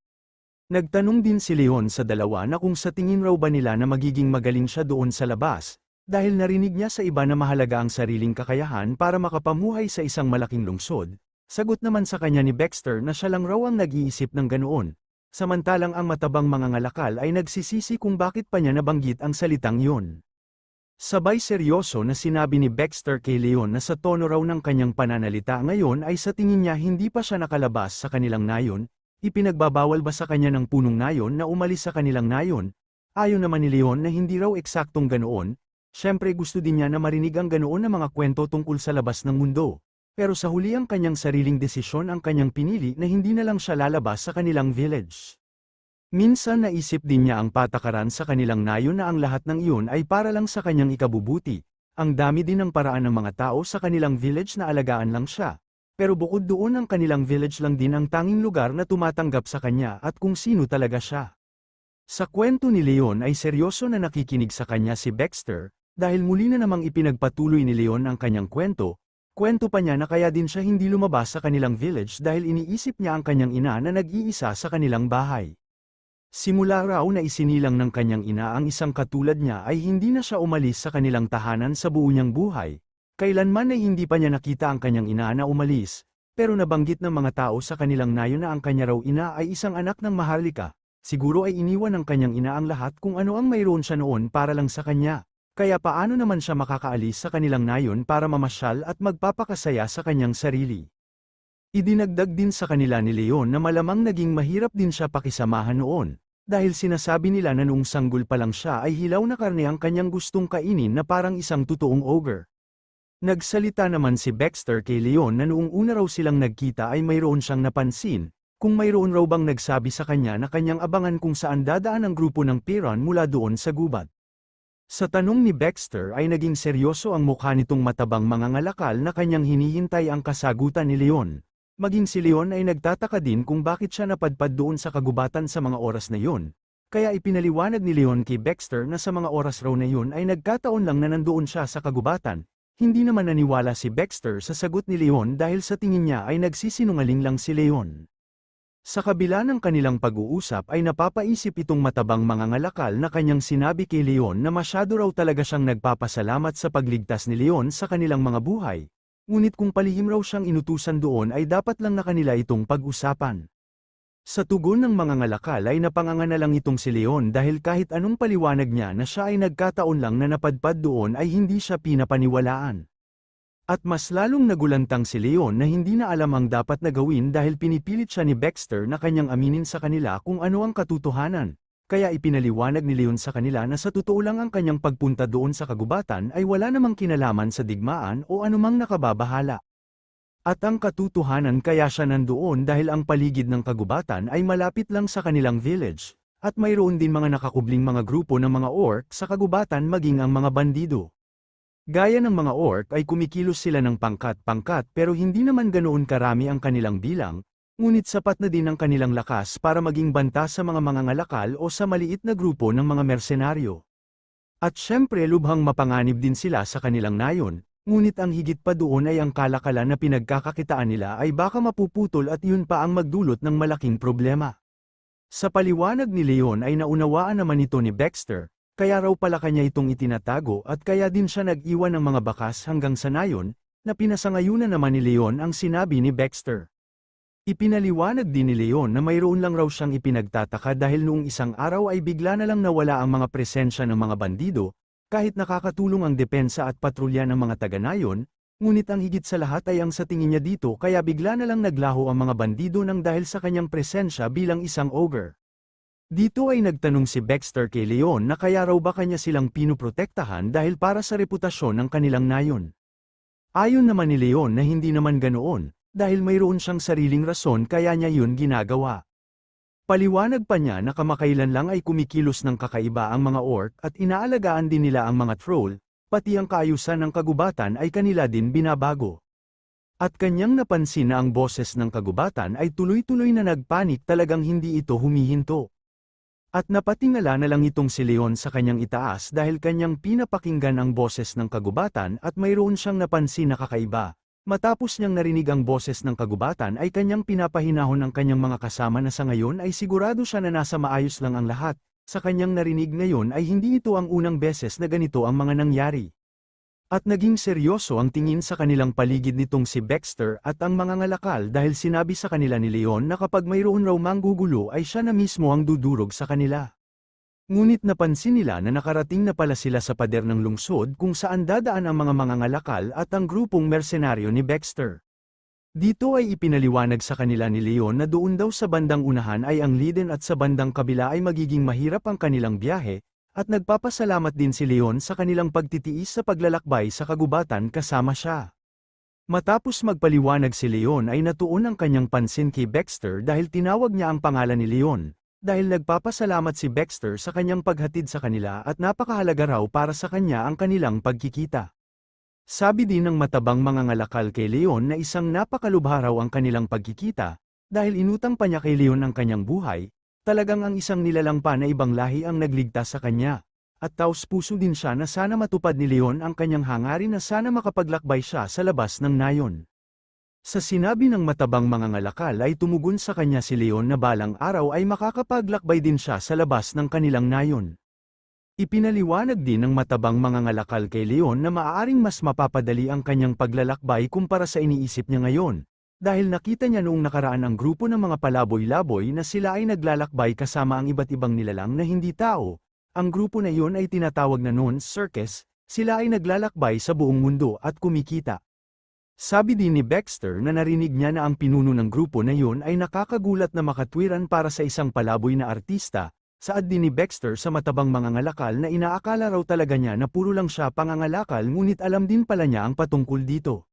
Nagtanong din si Leon sa dalawa na kung sa tingin raw ba nila na magiging magaling siya doon sa labas, dahil narinig niya sa iba na mahalaga ang sariling kakayahan para makapamuhay sa isang malaking lungsod. Sagot naman sa kanya ni Baxter na siya lang raw ang nag-iisip ng ganoon. Samantalang ang matabang mangangalakal ay nagsisisi kung bakit pa niya nabanggit ang salitang yun. Sabay seryoso na sinabi ni Baxter kay Leon na sa tono raw ng kanyang pananalita ngayon ay sa tingin niya hindi pa siya nakalabas sa kanilang nayon, ipinagbabawal ba sa kanya ng punong nayon na umalis sa kanilang nayon, Ayon naman ni Leon na hindi raw eksaktong ganoon, syempre gusto din niya na marinig ang ganoon na mga kwento tungkol sa labas ng mundo. Pero sa huli ang kanyang sariling desisyon ang kanyang pinili na hindi na lang siya lalabas sa kanilang village. Minsan naisip din niya ang patakaran sa kanilang nayon na ang lahat ng iyon ay para lang sa kanyang ikabubuti. Ang dami din ng paraan ng mga tao sa kanilang village na alagaan lang siya. Pero bukod doon ang kanilang village lang din ang tanging lugar na tumatanggap sa kanya at kung sino talaga siya. Sa kwento ni Leon ay seryoso na nakikinig sa kanya si Baxter, dahil muli na namang ipinagpatuloy ni Leon ang kanyang kwento pa niya na kaya din siya hindi lumabas sa kanilang village dahil iniisip niya ang kanyang ina na nag-iisa sa kanilang bahay. Simula raw na isinilang ng kanyang ina ang isang katulad niya ay hindi na siya umalis sa kanilang tahanan sa buo niyang buhay. Kailanman ay hindi pa niya nakita ang kanyang ina na umalis, pero nabanggit ng mga tao sa kanilang nayon na ang kanya raw ina ay isang anak ng maharlika. Siguro ay iniwan ng kanyang ina ang lahat kung ano ang mayroon siya noon para lang sa kanya. Kaya paano naman siya makakaalis sa kanilang nayon para mamasyal at magpapakasaya sa kanyang sarili? Idinagdag din sa kanila ni Leon na malamang naging mahirap din siya pakisamahan noon, dahil sinasabi nila na noong sanggol pa lang siya ay hilaw na karne ang kanyang gustong kainin na parang isang totoong ogre. Nagsalita naman si Baxter kay Leon na noong una raw silang nagkita ay mayroon siyang napansin, kung mayroon raw bang nagsabi sa kanya na kanyang abangan kung saan dadaan ang grupo ng Piran mula doon sa gubat. Sa tanong ni Baxter ay naging seryoso ang mukha nitong matabang mangangalakal na kanyang hinihintay ang kasagutan ni Leon. Maging si Leon ay nagtataka din kung bakit siya napadpad doon sa kagubatan sa mga oras na yun. Kaya ipinaliwanag ni Leon kay Baxter na sa mga oras raw na yun ay nagkataon lang na nandoon siya sa kagubatan. Hindi naman naniwala si Baxter sa sagot ni Leon dahil sa tingin niya ay nagsisinungaling lang si Leon. Sa kabila ng kanilang pag-uusap ay napapaisip itong matabang mangangalakal na kanyang sinabi kay Leon na masyado raw talaga siyang nagpapasalamat sa pagligtas ni Leon sa kanilang mga buhay. Ngunit kung palihim raw siyang inutusan doon ay dapat lang na kanila itong pag-usapan. Sa tugon ng mangangalakal ay napanganga lang itong si Leon dahil kahit anong paliwanag niya na siya ay nagkataon lang na napadpad doon ay hindi siya pinapaniwalaan. At mas lalong nagulantang si Leon na hindi na alam ang dapat na gawin dahil pinipilit siya ni Baxter na kanyang aminin sa kanila kung ano ang katotohanan. Kaya ipinaliwanag ni Leon sa kanila na sa totoo lang ang kanyang pagpunta doon sa kagubatan ay wala namang kinalaman sa digmaan o anumang nakababahala. At ang katotohanan kaya siya nandoon dahil ang paligid ng kagubatan ay malapit lang sa kanilang village, at mayroon din mga nakakubling mga grupo ng mga orc sa kagubatan maging ang mga bandido. Gaya ng mga orc ay kumikilos sila ng pangkat-pangkat pero hindi naman ganoon karami ang kanilang bilang, ngunit sapat na din ang kanilang lakas para maging banta sa mga mangangalakal o sa maliit na grupo ng mga mersenaryo. At syempre lubhang mapanganib din sila sa kanilang nayon, ngunit ang higit pa doon ay ang kalakalan na pinagkakakitaan nila ay baka mapuputol at yun pa ang magdulot ng malaking problema. Sa paliwanag ni Leon ay naunawaan naman ito ni Baxter, kaya raw pala kanya itong itinatago at kaya din siya nag-iwan ng mga bakas hanggang sa nayon, na pinasangayunan naman ni Leon ang sinabi ni Baxter. Ipinaliwanag din ni Leon na mayroon lang raw siyang ipinagtataka dahil noong isang araw ay bigla na lang nawala ang mga presensya ng mga bandido, kahit nakakatulong ang depensa at patrolya ng mga taga-nayon, ngunit ang higit sa lahat ay ang sa tingin niya dito kaya bigla na lang naglaho ang mga bandido nang dahil sa kanyang presensya bilang isang ogre. Dito ay nagtanong si Baxter kay Leon na kaya raw ba kanya silang pinuprotektahan dahil para sa reputasyon ng kanilang nayon. Ayon naman ni Leon na hindi naman ganoon, dahil mayroon siyang sariling rason kaya niya yun ginagawa. Paliwanag pa niya na kamakailan lang ay kumikilos ng kakaiba ang mga orc at inaalagaan din nila ang mga troll, pati ang kaayusan ng kagubatan ay kanila din binabago. At kanyang napansin na ang boses ng kagubatan ay tuloy-tuloy na nagpanik talagang hindi ito humihinto. At napatingala na lang itong si Leon sa kanyang itaas dahil kanyang pinapakinggan ang boses ng kagubatan at mayroon siyang napansin na kakaiba. Matapos niyang narinig ang boses ng kagubatan ay kanyang pinapahinahon ang kanyang mga kasama na sa ngayon ay sigurado siya na nasa maayos lang ang lahat. Sa kanyang narinig ngayon ay hindi ito ang unang beses na ganito ang mga nangyari. At naging seryoso ang tingin sa kanilang paligid nitong si Baxter at ang mga ngalakal dahil sinabi sa kanila ni Leon na kapag mayroon raw manggugulo ay siya na mismo ang dudurog sa kanila. Ngunit napansin nila na nakarating na pala sila sa pader ng lungsod kung saan dadaan ang mga mangangalakal at ang grupong mersenaryo ni Baxter. Dito ay ipinaliwanag sa kanila ni Leon na doon daw sa bandang unahan ay ang Liden at sa bandang kabila ay magiging mahirap ang kanilang biyahe, at nagpapasalamat din si Leon sa kanilang pagtitiis sa paglalakbay sa kagubatan kasama siya. Matapos magpaliwanag si Leon ay natuon ang kanyang pansin kay Baxter dahil tinawag niya ang pangalan ni Leon, dahil nagpapasalamat si Baxter sa kanyang paghatid sa kanila at napakahalaga raw para sa kanya ang kanilang pagkikita. Sabi din ng matabang mangangalakal kay Leon na isang napakalubha raw ang kanilang pagkikita, dahil inutang pa niya kay Leon ang kanyang buhay, talagang ang isang nilalang pa na ibang lahi ang nagligtas sa kanya. At taos-puso din siya na sana matupad ni Leon ang kanyang hangarin na sana makapaglakbay siya sa labas ng nayon. Sa sinabi ng matabang mangangalakal ay tumugon sa kanya si Leon na balang araw ay makakapaglakbay din siya sa labas ng kanilang nayon. Ipinaliwanag din ng matabang mangangalakal kay Leon na maaaring mas mapapadali ang kanyang paglalakbay kumpara sa iniisip niya ngayon, dahil nakita niya noong nakaraan ang grupo ng mga palaboy-laboy na sila ay naglalakbay kasama ang iba't ibang nilalang na hindi tao. Ang grupo na iyon ay tinatawag na noon circus, sila ay naglalakbay sa buong mundo at kumikita. Sabi din ni Baxter na narinig niya na ang pinuno ng grupo na iyon ay nakakagulat na makatwiran para sa isang palaboy na artista. Saad din ni Baxter sa matabang mangangalakal na inaakala raw talaga niya na puro lang siya pangangalakal ngunit alam din pala niya ang patungkol dito.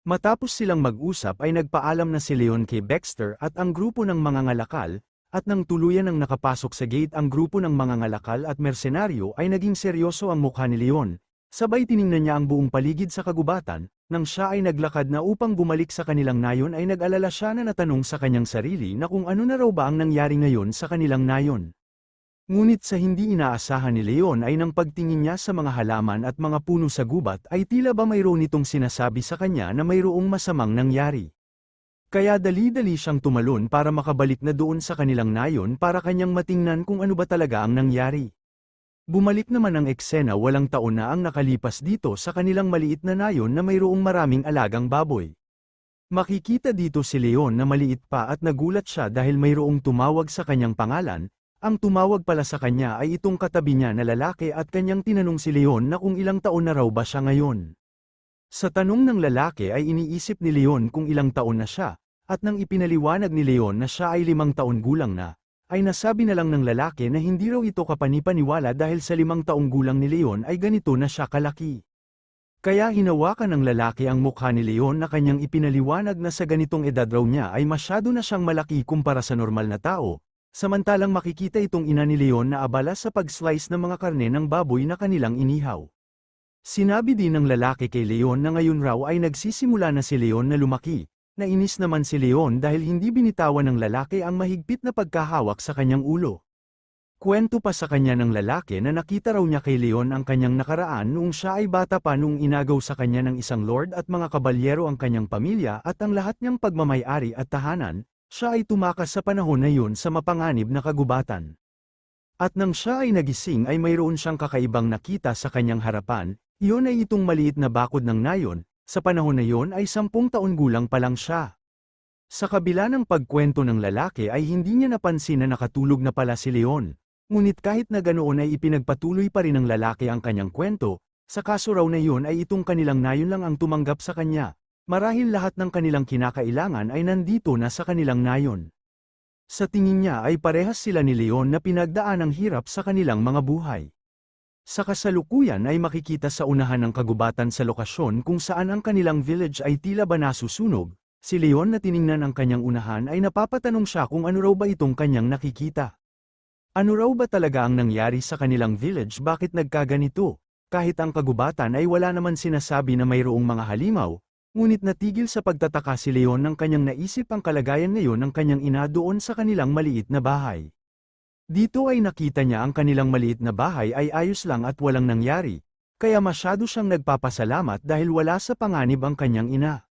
Matapos silang mag-usap ay nagpaalam na si Leon kay Baxter at ang grupo ng mangangalakal, at nang tuluyan ang nakapasok sa gate ang grupo ng mangangalakal at mersenaryo ay naging seryoso ang mukha ni Leon, sabay tiningnan niya ang buong paligid sa kagubatan, nang siya ay naglakad na upang bumalik sa kanilang nayon ay nag-alala siya na natanong sa kanyang sarili na kung ano na raw ba ang nangyari ngayon sa kanilang nayon. Ngunit sa hindi inaasahan ni Leon ay nang pagtingin niya sa mga halaman at mga puno sa gubat ay tila ba mayroon itong sinasabi sa kanya na mayroong masamang nangyari. Kaya dali-dali siyang tumalon para makabalik na doon sa kanilang nayon para kanyang matingnan kung ano ba talaga ang nangyari. Bumalik naman ang eksena walang taon na ang nakalipas dito sa kanilang maliit na nayon na mayroong maraming alagang baboy. Makikita dito si Leon na maliit pa at nagulat siya dahil mayroong tumawag sa kanyang pangalan. Ang tumawag pala sa kanya ay itong katabi niya na lalaki at kanyang tinanong si Leon na kung ilang taon na raw ba siya ngayon. Sa tanong ng lalaki ay iniisip ni Leon kung ilang taon na siya, at nang ipinaliwanag ni Leon na siya ay 5 taon gulang na, ay nasabi na lang ng lalaki na hindi raw ito kapanipaniwala dahil sa 5 taong gulang ni Leon ay ganito na siya kalaki. Kaya hinawakan ng lalaki ang mukha ni Leon na kanyang ipinaliwanag na sa ganitong edad raw niya ay masyado na siyang malaki kumpara sa normal na tao. Samantalang makikita itong ina ni Leon na abala sa pag-slice ng mga karne ng baboy na kanilang inihaw. Sinabi din ng lalaki kay Leon na ngayon raw ay nagsisimula na si Leon na lumaki. Nainis naman si Leon dahil hindi binitawan ng lalaki ang mahigpit na pagkahawak sa kanyang ulo. Kwento pa sa kanya ng lalaki na nakita raw niya kay Leon ang kanyang nakaraan noong siya ay bata pa noong inagaw sa kanya ng isang lord at mga kabalyero ang kanyang pamilya at ang lahat niyang pagmamay-ari at tahanan. Siya ay tumakas sa panahon na yun sa mapanganib na kagubatan. At nang siya ay nagising ay mayroon siyang kakaibang nakita sa kanyang harapan, iyon ay itong maliit na bakod ng nayon, sa panahon na yun ay 10 taon gulang pa lang siya. Sa kabila ng pagkwento ng lalaki ay hindi niya napansin na nakatulog na pala si Leon, ngunit kahit na ganoon ay ipinagpatuloy pa rin ng lalaki ang kanyang kwento, sa kaso raw na yun ay itong kanilang nayon lang ang tumanggap sa kanya. Marahil lahat ng kanilang kinakailangan ay nandito na sa kanilang nayon. Sa tingin niya ay parehas sila ni Leon na pinagdaan ng hirap sa kanilang mga buhay. Sa kasalukuyan ay makikita sa unahan ng kagubatan sa lokasyon kung saan ang kanilang village ay tila ba nasusunog, si Leon na tiningnan ang kanyang unahan ay napapatanong siya kung ano raw ba itong kanyang nakikita. Ano raw ba talaga ang nangyari sa kanilang village bakit nagkaganito, kahit ang kagubatan ay wala naman sinasabi na mayroong mga halimaw. Ngunit natigil sa pagtataka si Leon nang kanyang naisip ang kalagayan ngayon ng kanyang ina doon sa kanilang maliit na bahay. Dito ay nakita niya ang kanilang maliit na bahay ay ayos lang at walang nangyari, kaya masyado siyang nagpapasalamat dahil wala sa panganib ang kanyang ina.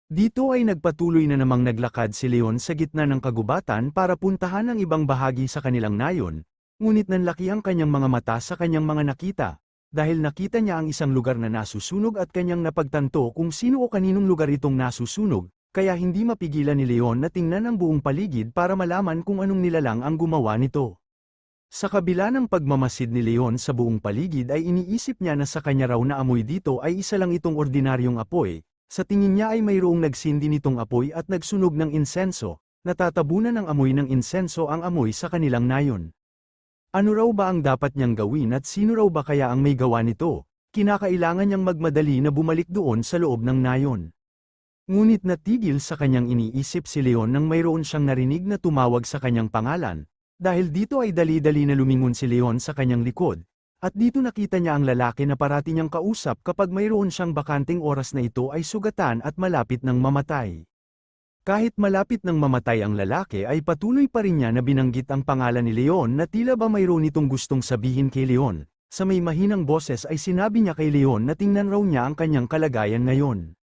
Dito ay nagpatuloy na namang naglakad si Leon sa gitna ng kagubatan para puntahan ang ibang bahagi sa kanilang nayon, ngunit nanlaki ang kanyang mga mata sa kanyang mga nakita. Dahil nakita niya ang isang lugar na nasusunog at kanyang napagtanto kung sino o kaninong lugar itong nasusunog, kaya hindi mapigilan ni Leon na tingnan ang buong paligid para malaman kung anong nilalang ang gumawa nito. Sa kabila ng pagmamasid ni Leon sa buong paligid ay iniisip niya na sa kanya raw na amoy dito ay isa lang itong ordinaryong apoy, Sa tingin niya ay mayroong nagsindi nitong apoy at nagsunog ng insenso, natatabunan ng amoy ng insenso ang amoy sa kanilang nayon. Ano raw ba ang dapat niyang gawin at sino raw ba kaya ang may gawa nito? Kinakailangan niyang magmadali na bumalik doon sa loob ng nayon. Ngunit natigil sa kanyang iniisip si Leon nang mayroon siyang narinig na tumawag sa kanyang pangalan. Dahil dito ay dali-dali na lumingon si Leon sa kanyang likod. At dito nakita niya ang lalaki na parati niyang kausap kapag mayroon siyang bakanting oras na ito ay sugatan at malapit ng mamatay. Kahit malapit ng mamatay ang lalaki ay patuloy pa rin niya na binanggit ang pangalan ni Leon na tila ba mayroon itong gustong sabihin kay Leon. Sa may mahinang boses ay sinabi niya kay Leon na tingnan raw niya ang kanyang kalagayan ngayon.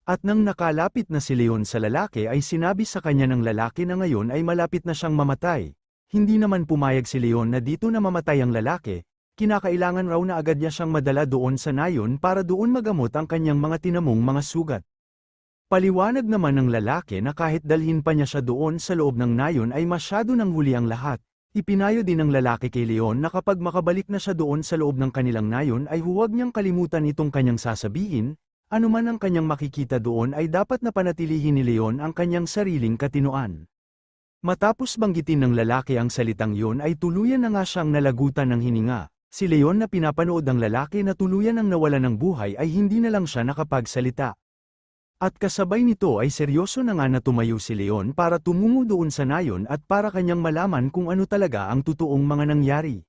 At nang nakalapit na si Leon sa lalaki ay sinabi sa kanya ng lalaki na ngayon ay malapit na siyang mamatay. Hindi naman pumayag si Leon na dito na mamatay ang lalaki. Kinakailangan raw na agad niya siyang madala doon sa nayon para doon magamot ang kanyang mga tinamong mga sugat. Paliwanag naman ng lalaki na kahit dalhin pa niya siya doon sa loob ng nayon ay masyado nang huli ang lahat. Ipinayo din ng lalaki kay Leon na kapag makabalik na siya doon sa loob ng kanilang nayon ay huwag niyang kalimutan itong kanyang sasabihin, anuman ang kanyang makikita doon ay dapat na panatilihin ni Leon ang kanyang sariling katinoan. Matapos banggitin ng lalaki ang salitang yun ay tuluyan na nga siyang nalagutan ng hininga. Si Leon na pinapanood ng lalaki na tuluyan ang nawala ng buhay ay hindi na lang siya nakapagsalita. At kasabay nito ay seryoso na nga na tumayo si Leon para tumungo doon sa nayon at para kanyang malaman kung ano talaga ang totoong mga nangyari.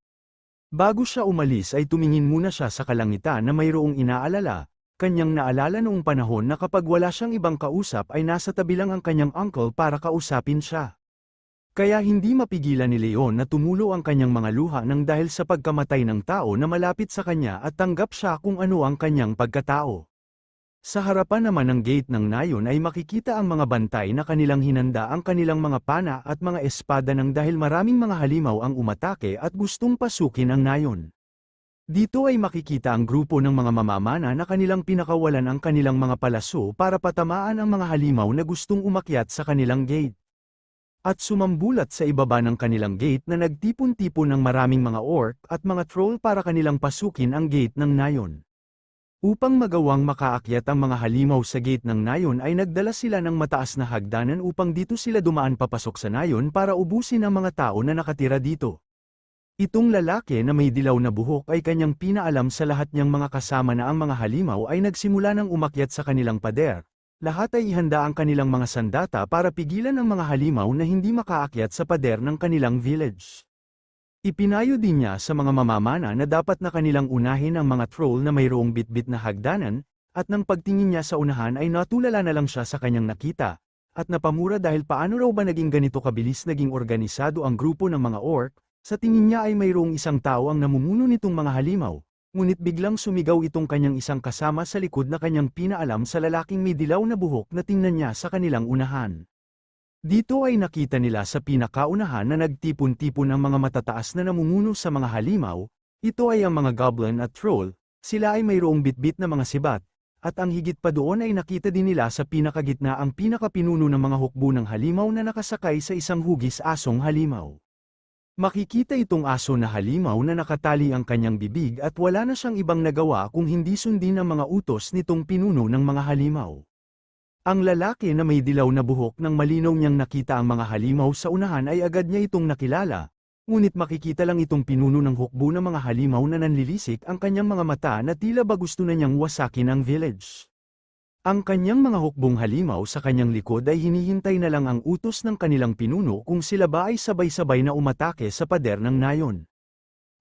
Bago siya umalis ay tumingin muna siya sa kalangitan na mayroong inaalala, kanyang naalala noong panahon na kapag wala siyang ibang kausap ay nasa tabi lang ang kanyang uncle para kausapin siya. Kaya hindi mapigilan ni Leon na tumulo ang kanyang mga luha nang dahil sa pagkamatay ng tao na malapit sa kanya at tanggap siya kung ano ang kanyang pagkatao. Sa harapan naman ng gate ng nayon ay makikita ang mga bantay na kanilang hinanda ang kanilang mga pana at mga espada nang dahil maraming mga halimaw ang umatake at gustong pasukin ang nayon. Dito ay makikita ang grupo ng mga mamamana na kanilang pinakawalan ang kanilang mga palaso para patamaan ang mga halimaw na gustong umakyat sa kanilang gate. At sumambulat sa ibaba ng kanilang gate na nagtipon-tipon ng maraming mga orc at mga troll para kanilang pasukin ang gate ng nayon. Upang magawang makaakyat ang mga halimaw sa gate ng nayon ay nagdala sila ng mataas na hagdanan upang dito sila dumaan papasok sa nayon para ubusin ang mga tao na nakatira dito. Itong lalaki na may dilaw na buhok ay kanyang pinaalam sa lahat niyang mga kasama na ang mga halimaw ay nagsimula ng umakyat sa kanilang pader. Lahat ay ihanda ang kanilang mga sandata para pigilan ang mga halimaw na hindi makaakyat sa pader ng kanilang village. Ipinayo din niya sa mga mamamana na dapat na kanilang unahin ang mga troll na mayroong bitbit na hagdanan, at nang pagtingin niya sa unahan ay natulala na lang siya sa kanyang nakita, at napamura dahil paano raw ba naging ganito kabilis naging organisado ang grupo ng mga orc. Sa tingin niya ay mayroong isang tao ang namumuno nitong mga halimaw. Ngunit biglang sumigaw itong kanyang isang kasama sa likod na kanyang pinaalam sa lalaking may dilaw na buhok na tingnan niya sa kanilang unahan. Dito ay nakita nila sa pinakaunahan na nagtipon-tipon ang mga matataas na namumuno sa mga halimaw. Ito ay ang mga goblin at troll, sila ay mayroong bitbit na mga sibat, at ang higit pa doon ay nakita din nila sa pinakagitna ang pinakapinuno ng mga hukbo ng halimaw na nakasakay sa isang hugis asong halimaw. Makikita itong aso na halimaw na nakatali ang kanyang bibig at wala na siyang ibang nagawa kung hindi sundin ang mga utos nitong pinuno ng mga halimaw. Ang lalaki na may dilaw na buhok nang malinaw niyang nakita ang mga halimaw sa unahan ay agad niya itong nakilala, ngunit makikita lang itong pinuno ng hukbo ng mga halimaw na nanlilisik ang kanyang mga mata na tila ba gusto na niyang wasakin ang village. Ang kanyang mga hukbong halimaw sa kanyang likod ay hinihintay na lang ang utos ng kanilang pinuno kung sila ba ay sabay-sabay na umatake sa pader ng nayon.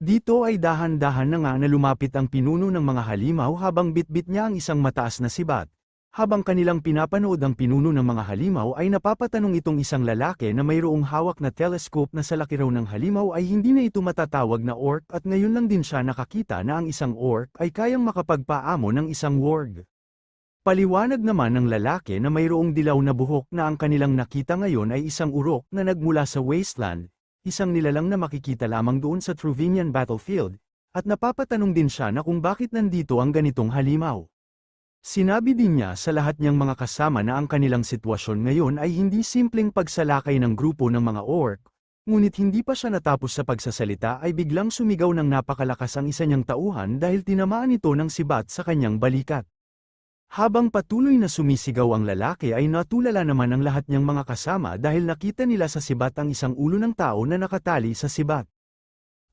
Dito ay dahan-dahan na nga na lumapit ang pinuno ng mga halimaw habang bitbit niya ang isang mataas na sibat. Habang kanilang pinapanood ang pinuno ng mga halimaw ay napapatanong itong isang lalaki na mayroong hawak na telescope na sa laki raw ng halimaw ay hindi na ito matatawag na orc at ngayon lang din siya nakakita na ang isang orc ay kayang makapagpaamo ng isang warg. Paliwanag naman ng lalaki na mayroong dilaw na buhok na ang kanilang nakita ngayon ay isang urok na nagmula sa wasteland, isang nilalang na makikita lamang doon sa Truvinian battlefield, at napapatanong din siya na kung bakit nandito ang ganitong halimaw. Sinabi din niya sa lahat niyang mga kasama na ang kanilang sitwasyon ngayon ay hindi simpleng pagsalakay ng grupo ng mga orc, ngunit hindi pa siya natapos sa pagsasalita ay biglang sumigaw ng napakalakas ang isa niyang tauhan dahil tinamaan ito ng sibat sa kanyang balikat. Habang patuloy na sumisigaw ang lalaki ay natulala naman ang lahat niyang mga kasama dahil nakita nila sa sibat ang isang ulo ng tao na nakatali sa sibat.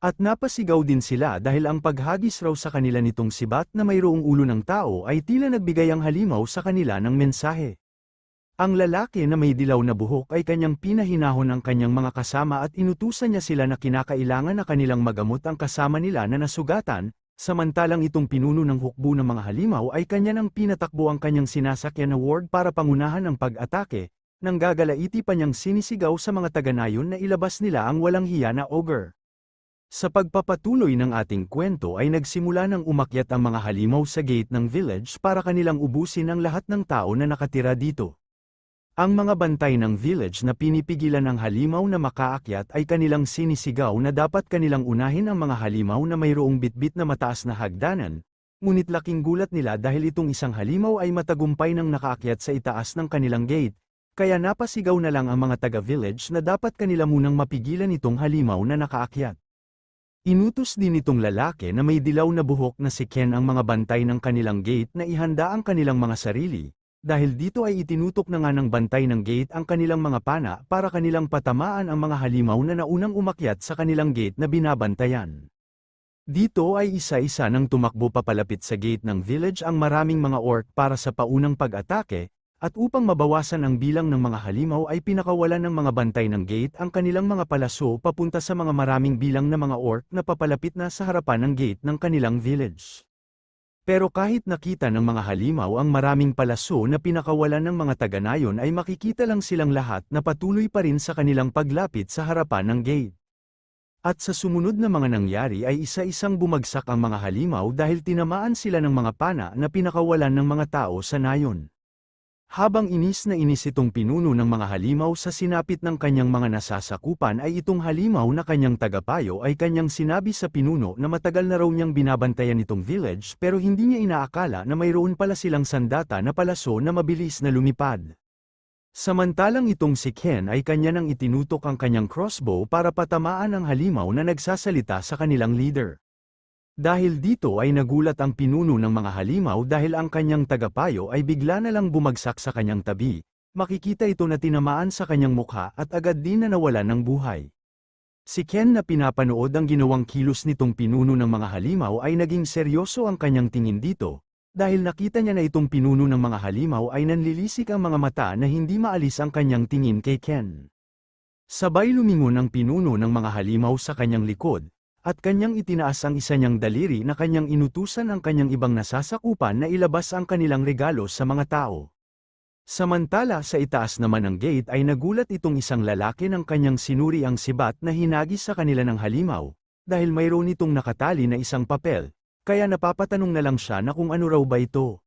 At napasigaw din sila dahil ang paghagis raw sa kanila nitong sibat na mayroong ulo ng tao ay tila nagbigay ang halimaw sa kanila ng mensahe. Ang lalaki na may dilaw na buhok ay kanyang pinahinahon ang kanyang mga kasama at inutusan niya sila na kinakailangan na kanilang magamot ang kasama nila na nasugatan, samantalang itong pinuno ng hukbo ng mga halimaw ay kanya nang pinatakbo ang kanyang sinasakyan na ward para pangunahan ang pag-atake, nang gagalaiti pa niyang sinisigaw sa mga taga-nayon na ilabas nila ang walang hiya na ogre. Sa pagpapatuloy ng ating kwento ay nagsimula nang umakyat ang mga halimaw sa gate ng village para kanilang ubusin ang lahat ng tao na nakatira dito. Ang mga bantay ng village na pinipigilan ang halimaw na makaakyat ay kanilang sinisigaw na dapat kanilang unahin ang mga halimaw na mayroong bitbit na mataas na hagdanan, ngunit laking gulat nila dahil itong isang halimaw ay matagumpay nang nakaakyat sa itaas ng kanilang gate, kaya napasigaw na lang ang mga taga-village na dapat kanila munang mapigilan itong halimaw na nakaakyat. Inutos din itong lalaki na may dilaw na buhok na si Ken ang mga bantay ng kanilang gate na ihanda ang kanilang mga sarili. Dahil dito ay itinutok na nga ng bantay ng gate ang kanilang mga pana para kanilang patamaan ang mga halimaw na naunang umakyat sa kanilang gate na binabantayan. Dito ay isa-isa nang tumakbo papalapit sa gate ng village ang maraming mga orc para sa paunang pag-atake, at upang mabawasan ang bilang ng mga halimaw ay pinakawalan ng mga bantay ng gate ang kanilang mga palaso papunta sa mga maraming bilang na mga orc na papalapit na sa harapan ng gate ng kanilang village. Pero kahit nakita ng mga halimaw ang maraming palaso na pinakawalan ng mga taga-nayon ay makikita lang silang lahat na patuloy pa rin sa kanilang paglapit sa harapan ng gate. At sa sumunod na mga nangyari ay isa-isang bumagsak ang mga halimaw dahil tinamaan sila ng mga pana na pinakawalan ng mga tao sa nayon. Habang inis na inis itong pinuno ng mga halimaw sa sinapit ng kanyang mga nasasakupan ay itong halimaw na kanyang tagapayo ay kanyang sinabi sa pinuno na matagal na raw niyang binabantayan itong village pero hindi niya inaakala na mayroon pala silang sandata na palaso na mabilis na lumipad. Samantalang itong si Ken ay kanya nang itinutok ang kanyang crossbow para patamaan ang halimaw na nagsasalita sa kanilang leader. Dahil dito ay nagulat ang pinuno ng mga halimaw dahil ang kanyang tagapayo ay bigla na lang bumagsak sa kanyang tabi, makikita ito na tinamaan sa kanyang mukha at agad din na nawalan ng buhay. Si Ken na pinapanood ang ginawang kilos nitong pinuno ng mga halimaw ay naging seryoso ang kanyang tingin dito, dahil nakita niya na itong pinuno ng mga halimaw ay nanlilisik ang mga mata na hindi maalis ang kanyang tingin kay Ken. Sabay lumingon ang pinuno ng mga halimaw sa kanyang likod, at kanyang itinaas ang isa niyang daliri na kanyang inutusan ang kanyang ibang nasasakupan na ilabas ang kanilang regalo sa mga tao. Samantala sa itaas naman ng gate ay nagulat itong isang lalaki ng kanyang sinuri ang sibat na hinagis sa kanila ng halimaw, dahil mayroon itong nakatali na isang papel, kaya napapatanong na lang siya na kung ano raw ba ito.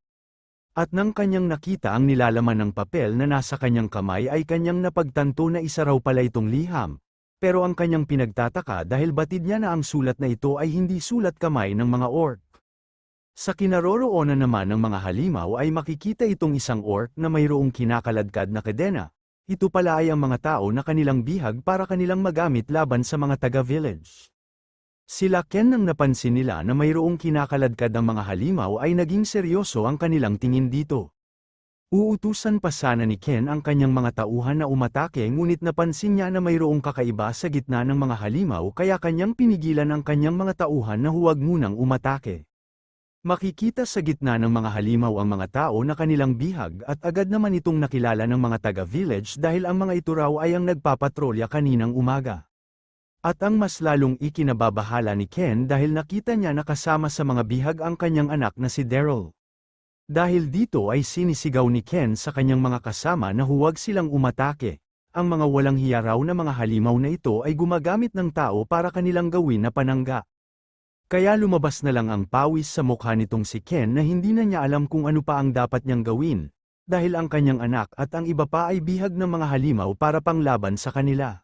At nang kanyang nakita ang nilalaman ng papel na nasa kanyang kamay ay kanyang napagtanto na isa raw pala itong liham. Pero ang kanyang pinagtataka dahil batid niya na ang sulat na ito ay hindi sulat kamay ng mga orc. Sa kinaroroonan naman ng mga halimaw ay makikita itong isang orc na mayroong kinakaladkad na kadena. Ito pala ay ang mga tao na kanilang bihag para kanilang magamit laban sa mga taga-village. Sila Ken nang napansin nila na mayroong kinakaladkad ang mga halimaw ay naging seryoso ang kanilang tingin dito. Uutusan pa sana ni Ken ang kanyang mga tauhan na umatake ngunit napansin niya na mayroong kakaiba sa gitna ng mga halimaw kaya kanyang pinigilan ang kanyang mga tauhan na huwag munang umatake. Makikita sa gitna ng mga halimaw ang mga tao na kanilang bihag at agad naman itong nakilala ng mga taga-village dahil ang mga ito raw ay ang nagpapatrolya kaninang umaga. At ang mas lalong ikinababahala ni Ken dahil nakita niya na kasama sa mga bihag ang kanyang anak na si Daryl. Dahil dito ay sinisigaw ni Ken sa kanyang mga kasama na huwag silang umatake. Ang mga walang hiya raw na mga halimaw na ito ay gumagamit ng tao para kanilang gawin na panangga. Kaya lumabas na lang ang pawis sa mukha nitong si Ken na hindi na niya alam kung ano pa ang dapat niyang gawin, dahil ang kanyang anak at ang iba pa ay bihag ng mga halimaw para panglaban sa kanila.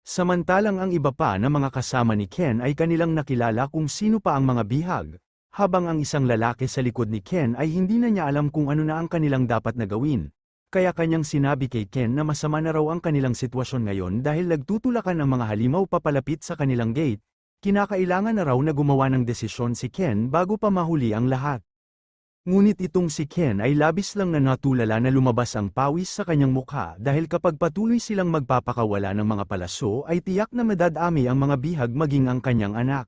Samantalang ang iba pa na mga kasama ni Ken ay kanilang nakilala kung sino pa ang mga bihag. Habang ang isang lalaki sa likod ni Ken ay hindi na niya alam kung ano na ang kanilang dapat na gawin, kaya kanyang sinabi kay Ken na masama na raw ang kanilang sitwasyon ngayon dahil nagtutulakan ang mga halimaw papalapit sa kanilang gate, kinakailangan na raw na gumawa ng desisyon si Ken bago pa mahuli ang lahat. Ngunit itong si Ken ay labis lang na natulala na lumabas ang pawis sa kanyang mukha dahil kapag patuloy silang magpapakawala ng mga palaso ay tiyak na madadami ang mga bihag maging ang kanyang anak.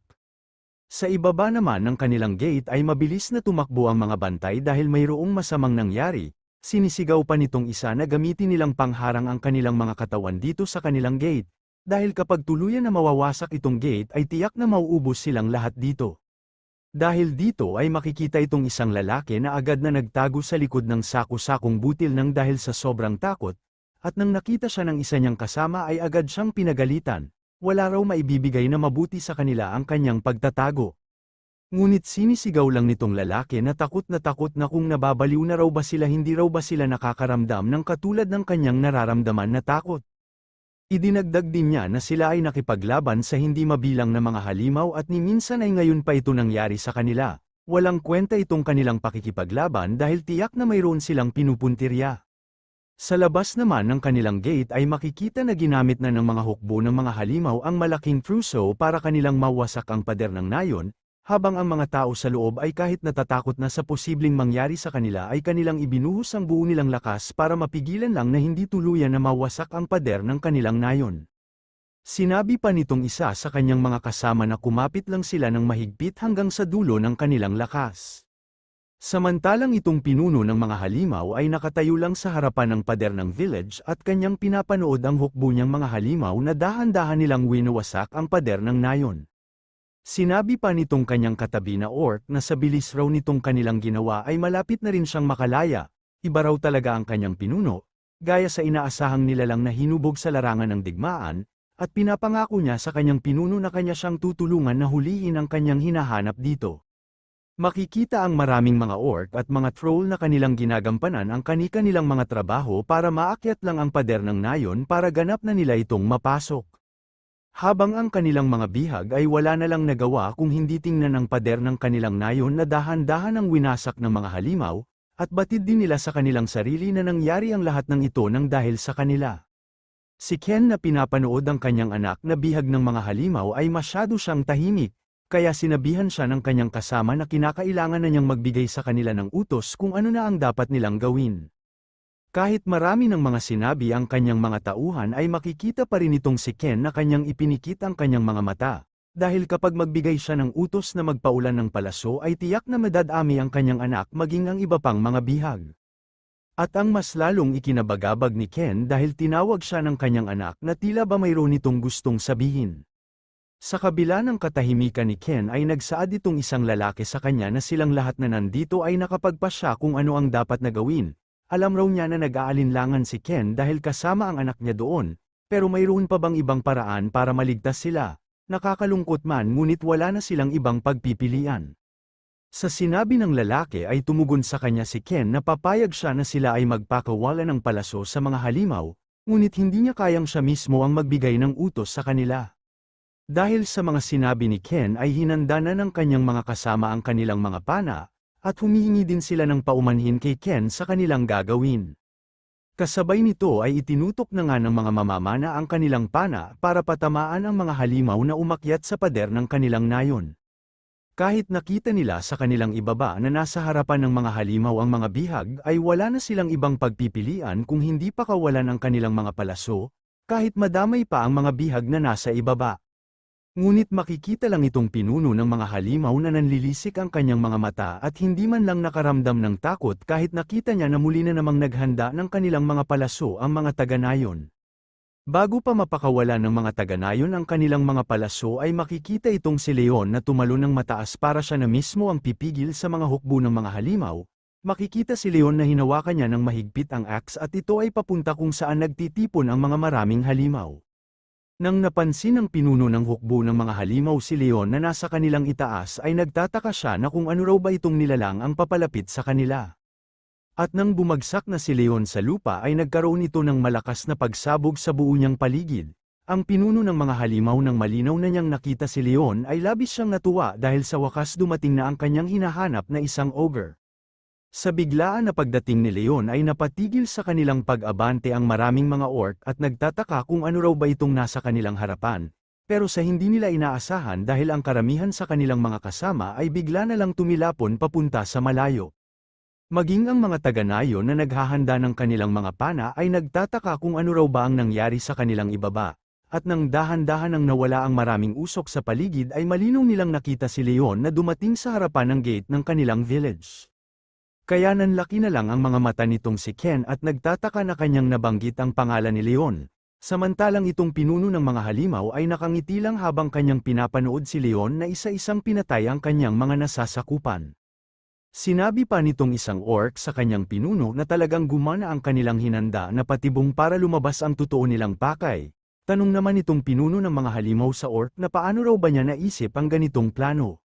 Sa ibaba naman ng kanilang gate ay mabilis na tumakbo ang mga bantay dahil mayroong masamang nangyari. Sinisigaw pa nitong isa na gamitin nilang pangharang ang kanilang mga katawan dito sa kanilang gate. Dahil kapag tuluyan na mawawasak itong gate ay tiyak na mauubos silang lahat dito. Dahil dito ay makikita itong isang lalaki na agad na nagtago sa likod ng sako-sakong butil nang dahil sa sobrang takot, at nang nakita siya ng isa niyang kasama ay agad siyang pinagalitan. Wala raw maibibigay na mabuti sa kanila ang kanyang pagtatago. Ngunit sinisigaw lang nitong lalaki na takot na kung nababaliw na raw ba sila hindi raw ba sila nakakaramdam ng katulad ng kanyang nararamdaman na takot. Idinagdag din niya na sila ay nakipaglaban sa hindi mabilang na mga halimaw at ni minsan ay ngayon pa ito nangyari sa kanila. Walang kwenta itong kanilang pakikipaglaban dahil tiyak na mayroon silang pinupuntirya. Sa labas naman ng kanilang gate ay makikita na ginamit na ng mga hukbo ng mga halimaw ang malaking trousseau para kanilang mawasak ang pader ng nayon, habang ang mga tao sa loob ay kahit natatakot na sa posibleng mangyari sa kanila ay kanilang ibinuhos ang buo nilang lakas para mapigilan lang na hindi tuluyan na mawasak ang pader ng kanilang nayon. Sinabi pa nitong isa sa kanyang mga kasama na kumapit lang sila ng mahigpit hanggang sa dulo ng kanilang lakas. Samantalang itong pinuno ng mga halimaw ay nakatayo lang sa harapan ng pader ng village at kanyang pinapanood ang hukbo niyang mga halimaw na dahan-dahan nilang winawasak ang pader ng nayon. Sinabi pa nitong kanyang katabi na orc na sa bilis raw nitong kanilang ginawa ay malapit na rin siyang makalaya, iba raw talaga ang kanyang pinuno, gaya sa inaasahang nilalang na hinubog sa larangan ng digmaan, at pinapangako niya sa kanyang pinuno na kanya siyang tutulungan na hulihin ang kanyang hinahanap dito. Makikita ang maraming mga orc at mga troll na kanilang ginagampanan ang kani-kanilang mga trabaho para maakyat lang ang pader ng nayon para ganap na nila itong mapasok. Habang ang kanilang mga bihag ay wala na lang nagawa kung hindi tingnan ang pader ng kanilang nayon na dahan-dahan ang winasak ng mga halimaw, at batid din nila sa kanilang sarili na nangyari ang lahat ng ito nang dahil sa kanila. Si Ken na pinapanood ang kanyang anak na bihag ng mga halimaw ay masyado siyang tahimik. Kaya sinabihan siya ng kanyang kasama na kinakailangan na niyang magbigay sa kanila ng utos kung ano na ang dapat nilang gawin. Kahit marami ng mga sinabi ang kanyang mga tauhan ay makikita pa rin itong si Ken na kanyang ipinikit ang kanyang mga mata, dahil kapag magbigay siya ng utos na magpaulan ng palaso ay tiyak na madadami ang kanyang anak maging ang iba pang mga bihag. At ang mas lalong ikinabagabag ni Ken dahil tinawag siya ng kanyang anak na tila ba mayroon itong gustong sabihin. Sa kabila ng katahimikan ni Ken ay nagsaad itong isang lalaki sa kanya na silang lahat na nandito ay nakapagpasya kung ano ang dapat na gawin. Alam raw niya na nag-aalinlangan si Ken dahil kasama ang anak niya doon, pero mayroon pa bang ibang paraan para maligtas sila? Nakakalungkot man ngunit wala na silang ibang pagpipilian. Sa sinabi ng lalaki ay tumugon sa kanya si Ken na papayag siya na sila ay magpakawala ng palaso sa mga halimaw, ngunit hindi niya kayang siya mismo ang magbigay ng utos sa kanila. Dahil sa mga sinabi ni Ken ay hinanda na ng kanyang mga kasama ang kanilang mga pana, at humihingi din sila ng paumanhin kay Ken sa kanilang gagawin. Kasabay nito ay itinutok na nga ng mga mamamana ang kanilang pana para patamaan ang mga halimaw na umakyat sa pader ng kanilang nayon. Kahit nakita nila sa kanilang ibaba na nasa harapan ng mga halimaw ang mga bihag ay wala na silang ibang pagpipilian kung hindi pa kawalan ang kanilang mga palaso, kahit madamay pa ang mga bihag na nasa ibaba. Ngunit makikita lang itong pinuno ng mga halimaw na nanlilisik ang kanyang mga mata at hindi man lang nakaramdam ng takot kahit nakita niya na muli na namang naghanda ng kanilang mga palaso ang mga taga-nayon. Bago pa mapakawala ng mga taga-nayon ang kanilang mga palaso ay makikita itong si Leon na tumalon ng mataas para siya na mismo ang pipigil sa mga hukbo ng mga halimaw. Makikita si Leon na hinawakan niya ng mahigpit ang axe at ito ay papunta kung saan nagtitipon ang mga maraming halimaw. Nang napansin ng pinuno ng hukbo ng mga halimaw si Leon na nasa kanilang itaas ay nagtataka siya na kung ano raw ba itong nilalang ang papalapit sa kanila. At nang bumagsak na si Leon sa lupa ay nagkaroon ito ng malakas na pagsabog sa buo niyang paligid. Ang pinuno ng mga halimaw nang malinaw na niyang nakita si Leon ay labis siyang natuwa dahil sa wakas dumating na ang kanyang hinahanap na isang ogre. Sa biglaan na pagdating ni Leon ay napatigil sa kanilang pag-abante ang maraming mga orc at nagtataka kung ano raw ba itong nasa kanilang harapan, pero sa hindi nila inaasahan dahil ang karamihan sa kanilang mga kasama ay bigla na lang tumilapon papunta sa malayo. Maging ang mga taga-Nayo na naghahanda ng kanilang mga pana ay nagtataka kung ano raw ba ang nangyari sa kanilang ibaba. At nang dahan-dahan ang nawala ang maraming usok sa paligid ay malinong nilang nakita si Leon na dumating sa harapan ng gate ng kanilang village. Kaya nanlaki na lang ang mga mata nitong si Ken at nagtataka na kanyang nabanggit ang pangalan ni Leon. Samantalang itong pinuno ng mga halimaw ay nakangiti lang habang kanyang pinapanood si Leon na isa-isang pinatay ang kanyang mga nasasakupan. Sinabi pa nitong isang orc sa kanyang pinuno na talagang gumana ang kanilang hinanda na patibong para lumabas ang totoo nilang pakay. Tanong naman itong pinuno ng mga halimaw sa orc na paano raw ba niya naisip ang ganitong plano.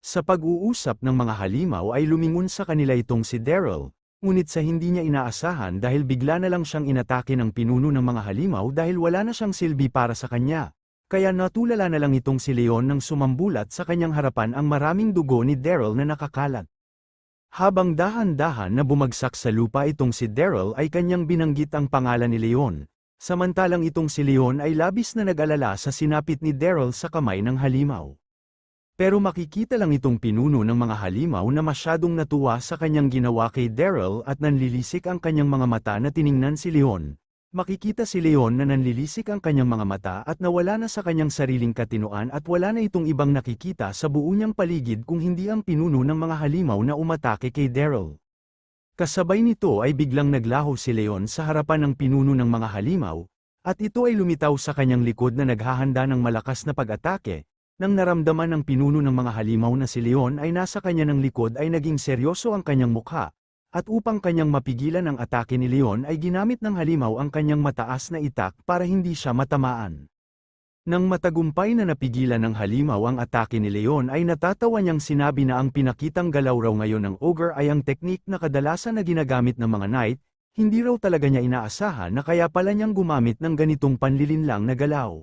Sa pag-uusap ng mga halimaw ay lumingon sa kanila itong si Daryl, ngunit sa hindi niya inaasahan dahil bigla na lang siyang inatake ng pinuno ng mga halimaw dahil wala na siyang silbi para sa kanya. Kaya natulala na lang itong si Leon nang sumambulat sa kanyang harapan ang maraming dugo ni Daryl na nakakalat. Habang dahan-dahan na bumagsak sa lupa itong si Daryl ay kanyang binanggit ang pangalan ni Leon. Samantalang itong si Leon ay labis na nag-alala sa sinapit ni Daryl sa kamay ng halimaw. Pero makikita lang itong pinuno ng mga halimaw na masyadong natuwa sa kanyang ginawa kay Daryl at nanlilisik ang kanyang mga mata na tiningnan si Leon. Makikita si Leon na nanlilisik ang kanyang mga mata at nawala na sa kanyang sariling katinoan at wala na itong ibang nakikita sa buo niyang paligid kung hindi ang pinuno ng mga halimaw na umatake kay Daryl. Kasabay nito ay biglang naglaho si Leon sa harapan ng pinuno ng mga halimaw, at ito ay lumitaw sa kanyang likod na naghahanda ng malakas na pag-atake. Nang naramdaman ng pinuno ng mga halimaw na si Leon ay nasa kanya ng likod ay naging seryoso ang kanyang mukha, at upang kanyang mapigilan ang atake ni Leon ay ginamit ng halimaw ang kanyang mataas na itak para hindi siya matamaan. Nang matagumpay na napigilan ng halimaw ang atake ni Leon ay natatawa niyang sinabi na ang pinakitang galaw raw ngayon ng ogre ay ang teknik na kadalasan na ginagamit ng mga knight, hindi raw talaga niya inaasahan na kaya pala niyang gumamit ng ganitong panlilinlang na galaw.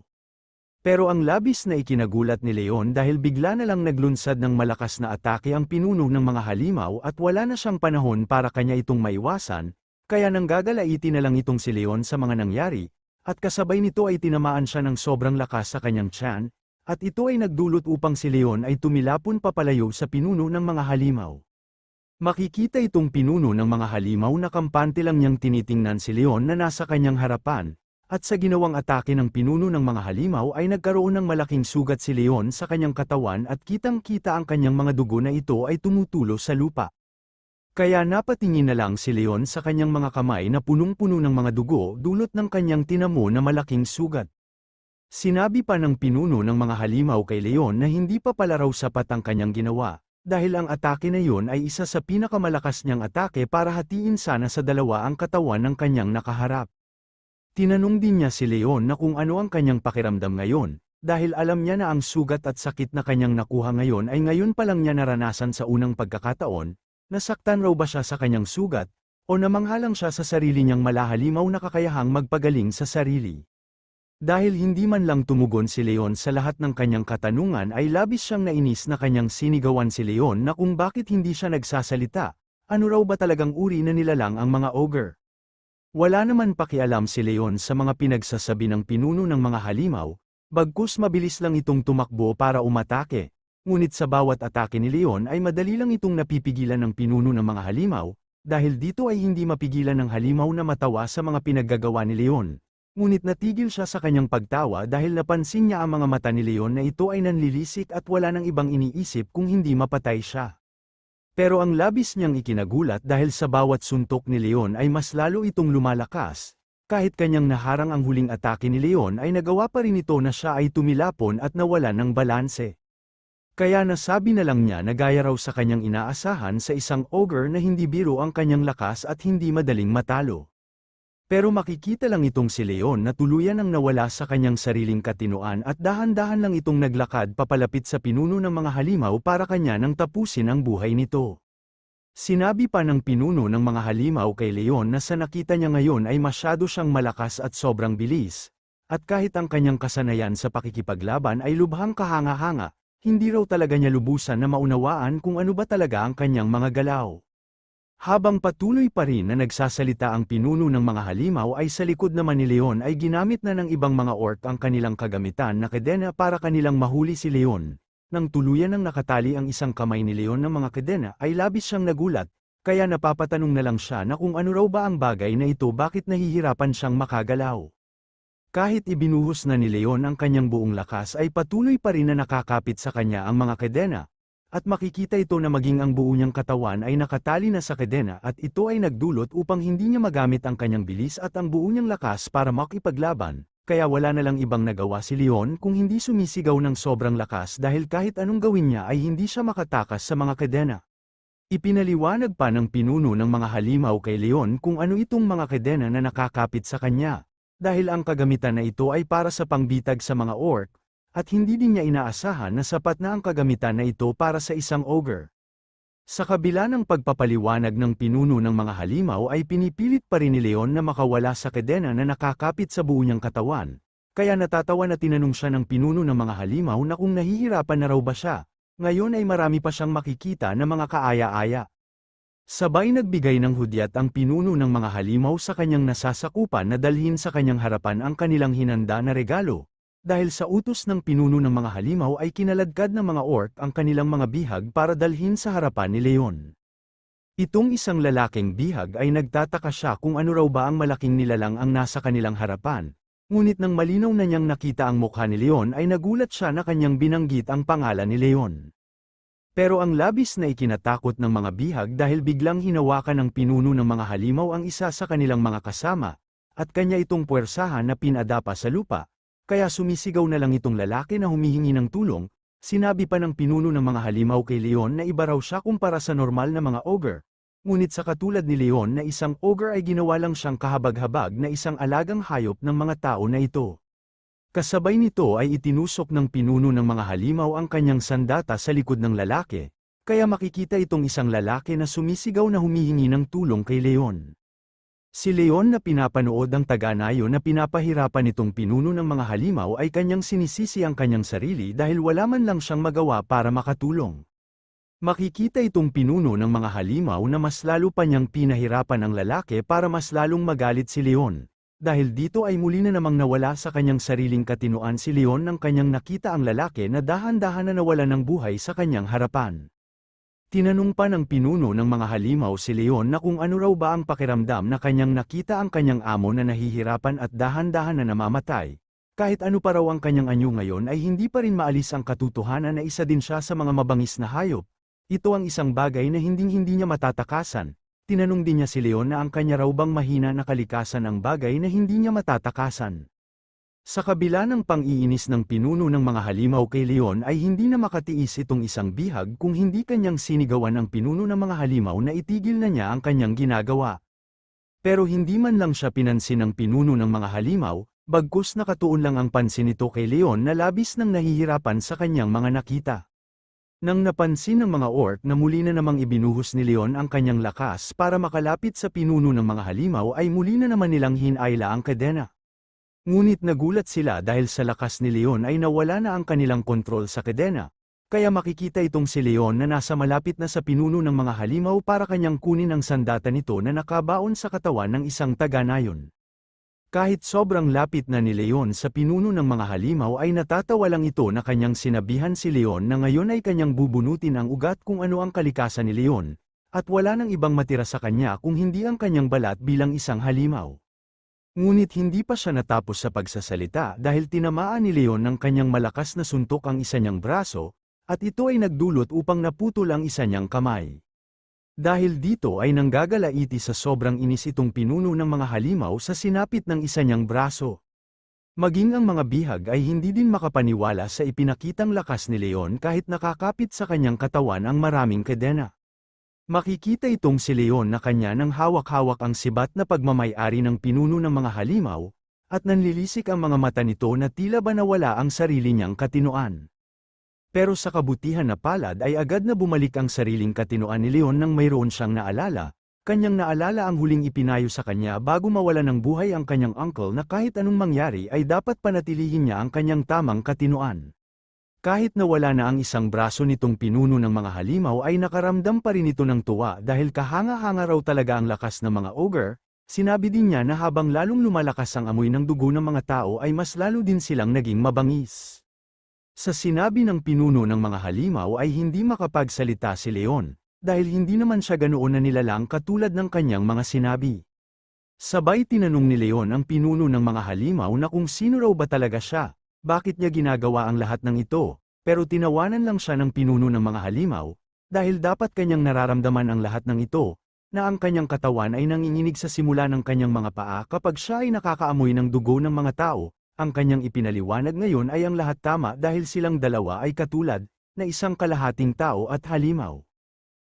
Pero ang labis na ikinagulat ni Leon dahil bigla na lang naglunsad ng malakas na atake ang pinuno ng mga halimaw at wala na siyang panahon para kanya itong maiwasan, kaya nanggagalaiti na lang itong si Leon sa mga nangyari. At kasabay nito ay tinamaan siya ng sobrang lakas sa kanyang tiyan, at ito ay nagdulot upang si Leon ay tumilapon papalayo sa pinuno ng mga halimaw. Makikita itong pinuno ng mga halimaw na kampante lang niyang tinitingnan si Leon na nasa kanyang harapan, at sa ginawang atake ng pinuno ng mga halimaw ay nagkaroon ng malaking sugat si Leon sa kanyang katawan at kitang-kita ang kanyang mga dugo na ito ay tumutulo sa lupa. Kaya napatingin na lang si Leon sa kanyang mga kamay na punong-puno ng mga dugo dulot ng kanyang tinamo na malaking sugat. Sinabi pa ng pinuno ng mga halimaw kay Leon na hindi pa pala raw sapat ang kanyang ginawa, dahil ang atake na iyon ay isa sa pinakamalakas niyang atake para hatiin sana sa dalawa ang katawan ng kanyang nakaharap. Tinanong din niya si Leon na kung ano ang kanyang pakiramdam ngayon, dahil alam niya na ang sugat at sakit na kanyang nakuha ngayon ay ngayon pa lang niya naranasan sa unang pagkakataon. Nasaktan raw ba siya sa kanyang sugat, o namanghalang siya sa sarili niyang malahalimaw na kakayahang magpagaling sa sarili? Dahil hindi man lang tumugon si Leon sa lahat ng kanyang katanungan ay labis siyang nainis na kanyang sinigawan si Leon na kung bakit hindi siya nagsasalita, ano raw ba talagang uri na nilalang ang mga ogre. Wala naman pakialam si Leon sa mga pinagsasabi ng pinuno ng mga halimaw, bagkus mabilis lang itong tumakbo para umatake. Ngunit sa bawat atake ni Leon ay madali lang itong napipigilan ng pinuno ng mga halimaw, dahil dito ay hindi mapigilan ng halimaw na matawa sa mga pinaggagawa ni Leon. Ngunit natigil siya sa kanyang pagtawa dahil napansin niya ang mga mata ni Leon na ito ay nanlilisik at wala nang ibang iniisip kung hindi mapatay siya. Pero ang labis niyang ikinagulat dahil sa bawat suntok ni Leon ay mas lalo itong lumalakas. Kahit kanyang naharang ang huling atake ni Leon ay nagawa pa rin ito na siya ay tumilapon at nawalan ng balanse. Kaya nasabi na lang niya na gaya raw sa kanyang inaasahan sa isang ogre na hindi biro ang kanyang lakas at hindi madaling matalo. Pero makikita lang itong si Leon na tuluyan ang nawala sa kanyang sariling katinoan at dahan-dahan lang itong naglakad papalapit sa pinuno ng mga halimaw para kanya nang tapusin ang buhay nito. Sinabi pa ng pinuno ng mga halimaw kay Leon na sa nakita niya ngayon ay masyado siyang malakas at sobrang bilis, at kahit ang kanyang kasanayan sa pakikipaglaban ay lubhang kahanga-hanga, hindi raw talaga niya lubusan na maunawaan kung ano ba talaga ang kanyang mga galaw. Habang patuloy pa rin na nagsasalita ang pinuno ng mga halimaw ay sa likod naman ni Leon ay ginamit na ng ibang mga orc ang kanilang kagamitan na kadena para kanilang mahuli si Leon. Nang tuluyan ng nakatali ang isang kamay ni Leon ng mga kadena ay labis siyang nagulat, kaya napapatanong na lang siya na kung ano raw ba ang bagay na ito, bakit nahihirapan siyang makagalaw. Kahit ibinuhos na ni Leon ang kanyang buong lakas ay patuloy pa rin na nakakapit sa kanya ang mga kadena, at makikita ito na maging ang buo niyang katawan ay nakatali na sa kadena, at ito ay nagdulot upang hindi niya magamit ang kanyang bilis at ang buo niyang lakas para makipaglaban, kaya wala na lang ibang nagawa si Leon kung hindi sumisigaw ng sobrang lakas dahil kahit anong gawin niya ay hindi siya makatakas sa mga kadena. Ipinaliwanag pa ng pinuno ng mga halimaw kay Leon kung ano itong mga kadena na nakakapit sa kanya, dahil ang kagamitan na ito ay para sa pangbitag sa mga orc, at hindi din niya inaasahan na sapat na ang kagamitan na ito para sa isang ogre. Sa kabila ng pagpapaliwanag ng pinuno ng mga halimaw ay pinipilit pa rin ni Leon na makawala sa kadena na nakakapit sa buo niyang katawan, kaya natatawa na tinanong siya ng pinuno ng mga halimaw na kung nahihirapan na raw ba siya. Ngayon ay marami pa siyang makikita na mga kaaya-aya. Sabay nagbigay ng hudyat ang pinuno ng mga halimaw sa kanyang nasasakupan na dalhin sa kanyang harapan ang kanilang hinanda na regalo, dahil sa utos ng pinuno ng mga halimaw ay kinaladkad ng mga orc ang kanilang mga bihag para dalhin sa harapan ni Leon. Itong isang lalaking bihag ay nagtataka siya kung ano raw ba ang malaking nilalang ang nasa kanilang harapan. Ngunit nang malinaw na niyang nakita ang mukha ni Leon ay nagulat siya na kanyang binanggit ang pangalan ni Leon. Pero ang labis na ikinatakot ng mga bihag dahil biglang hinawakan ng pinuno ng mga halimaw ang isa sa kanilang mga kasama, at kanya itong puwersahan na pinadapa sa lupa, kaya sumisigaw na lang itong lalaki na humihingi ng tulong. Sinabi pa ng pinuno ng mga halimaw kay Leon na iba raw siya kumpara sa normal na mga ogre. Ngunit sa katulad ni Leon na isang ogre ay ginawa lang siyang kahabag-habag na isang alagang hayop ng mga tao na ito. Kasabay nito ay itinusok ng pinuno ng mga halimaw ang kanyang sandata sa likod ng lalaki, kaya makikita itong isang lalaki na sumisigaw na humihingi ng tulong kay Leon. Si Leon na pinapanood ang taga-nayo na pinapahirapan nitong pinuno ng mga halimaw ay kanyang sinisisi ang kanyang sarili dahil wala man lang siyang magawa para makatulong. Makikita itong pinuno ng mga halimaw na mas lalo pa niyang pinahirapan ang lalaki para mas lalong magalit si Leon. Dahil dito ay muli na namang nawala sa kanyang sariling katinuan si Leon nang kanyang nakita ang lalaki na dahan-dahan na nawala ng buhay sa kanyang harapan. Tinanong pa ng pinuno ng mga halimaw si Leon na kung ano raw ba ang pakiramdam na kanyang nakita ang kanyang amo na nahihirapan at dahan-dahan na namamatay. Kahit ano pa raw ang kanyang anyo ngayon ay hindi pa rin maalis ang katotohanan na isa din siya sa mga mabangis na hayop. Ito ang isang bagay na hinding-hindi niya matatakasan. Tinanong din niya si Leon na ang kanya raw bang mahina na kalikasan ang bagay na hindi niya matatakasan. Sa kabila ng pang-iinis ng pinuno ng mga halimaw kay Leon ay hindi na makatiis itong isang bihag kung hindi kanyang sinigawan ang pinuno ng mga halimaw na itigil na niya ang kanyang ginagawa. Pero hindi man lang siya pinansin ng pinuno ng mga halimaw, bagkus nakatuon lang ang pansin nito kay Leon na labis nang nahihirapan sa kanyang mga nakita. Nang napansin ng mga orc na muli na namang ibinuhos ni Leon ang kanyang lakas para makalapit sa pinuno ng mga halimaw ay muli na naman nilang hinayla ang kadena. Ngunit nagulat sila dahil sa lakas ni Leon ay nawala na ang kanilang kontrol sa kadena, kaya makikita itong si Leon na nasa malapit na sa pinuno ng mga halimaw para kanyang kunin ang sandata nito na nakabaon sa katawan ng isang taga-nayon. Kahit sobrang lapit na ni Leon sa pinuno ng mga halimaw ay natatawa lang ito na kanyang sinabihan si Leon na ngayon ay kanyang bubunutin ang ugat kung ano ang kalikasan ni Leon, at wala nang ibang matira sa kanya kung hindi ang kanyang balat bilang isang halimaw. Ngunit hindi pa siya natapos sa pagsasalita dahil tinamaan ni Leon ng kanyang malakas na suntok ang isa niyang braso, at ito ay nagdulot upang naputol ang isa niyang kamay. Dahil dito ay nanggagalaiti sa sobrang inis itong pinuno ng mga halimaw sa sinapit ng isa niyang braso. Maging ang mga bihag ay hindi din makapaniwala sa ipinakitang lakas ni Leon kahit nakakapit sa kanyang katawan ang maraming kadena. Makikita itong si Leon na kanya nang hawak-hawak ang sibat na pagmamay-ari ng pinuno ng mga halimaw, at nanlilisik ang mga mata nito na tila ba nawala ang sarili niyang katinuan. Pero sa kabutihan na palad ay agad na bumalik ang sariling katinuan ni Leon nang mayroon siyang naalala. Kanyang naalala ang huling ipinayo sa kanya bago mawala ng buhay ang kanyang uncle na kahit anong mangyari ay dapat panatilihin niya ang kanyang tamang katinuan. Kahit nawala na ang isang braso nitong pinuno ng mga halimaw ay nakaramdam pa rin ito ng tuwa dahil kahanga-hanga raw talaga ang lakas ng mga ogre. Sinabi din niya na habang lalong lumalakas ang amoy ng dugo ng mga tao ay mas lalo din silang naging mabangis. Sa sinabi ng pinuno ng mga halimaw ay hindi makapagsalita si Leon, dahil hindi naman siya ganoon na nilalang katulad ng kanyang mga sinabi. Sabay tinanong ni Leon ang pinuno ng mga halimaw na kung sino raw ba talaga siya, bakit niya ginagawa ang lahat ng ito, pero tinawanan lang siya ng pinuno ng mga halimaw, dahil dapat kanyang nararamdaman ang lahat ng ito, na ang kanyang katawan ay nanginginig sa simula ng kanyang mga paa kapag siya ay nakakaamoy ng dugo ng mga tao, ang kanyang ipinaliwanag ngayon ay ang lahat tama dahil silang dalawa ay katulad, na isang kalahating tao at halimaw.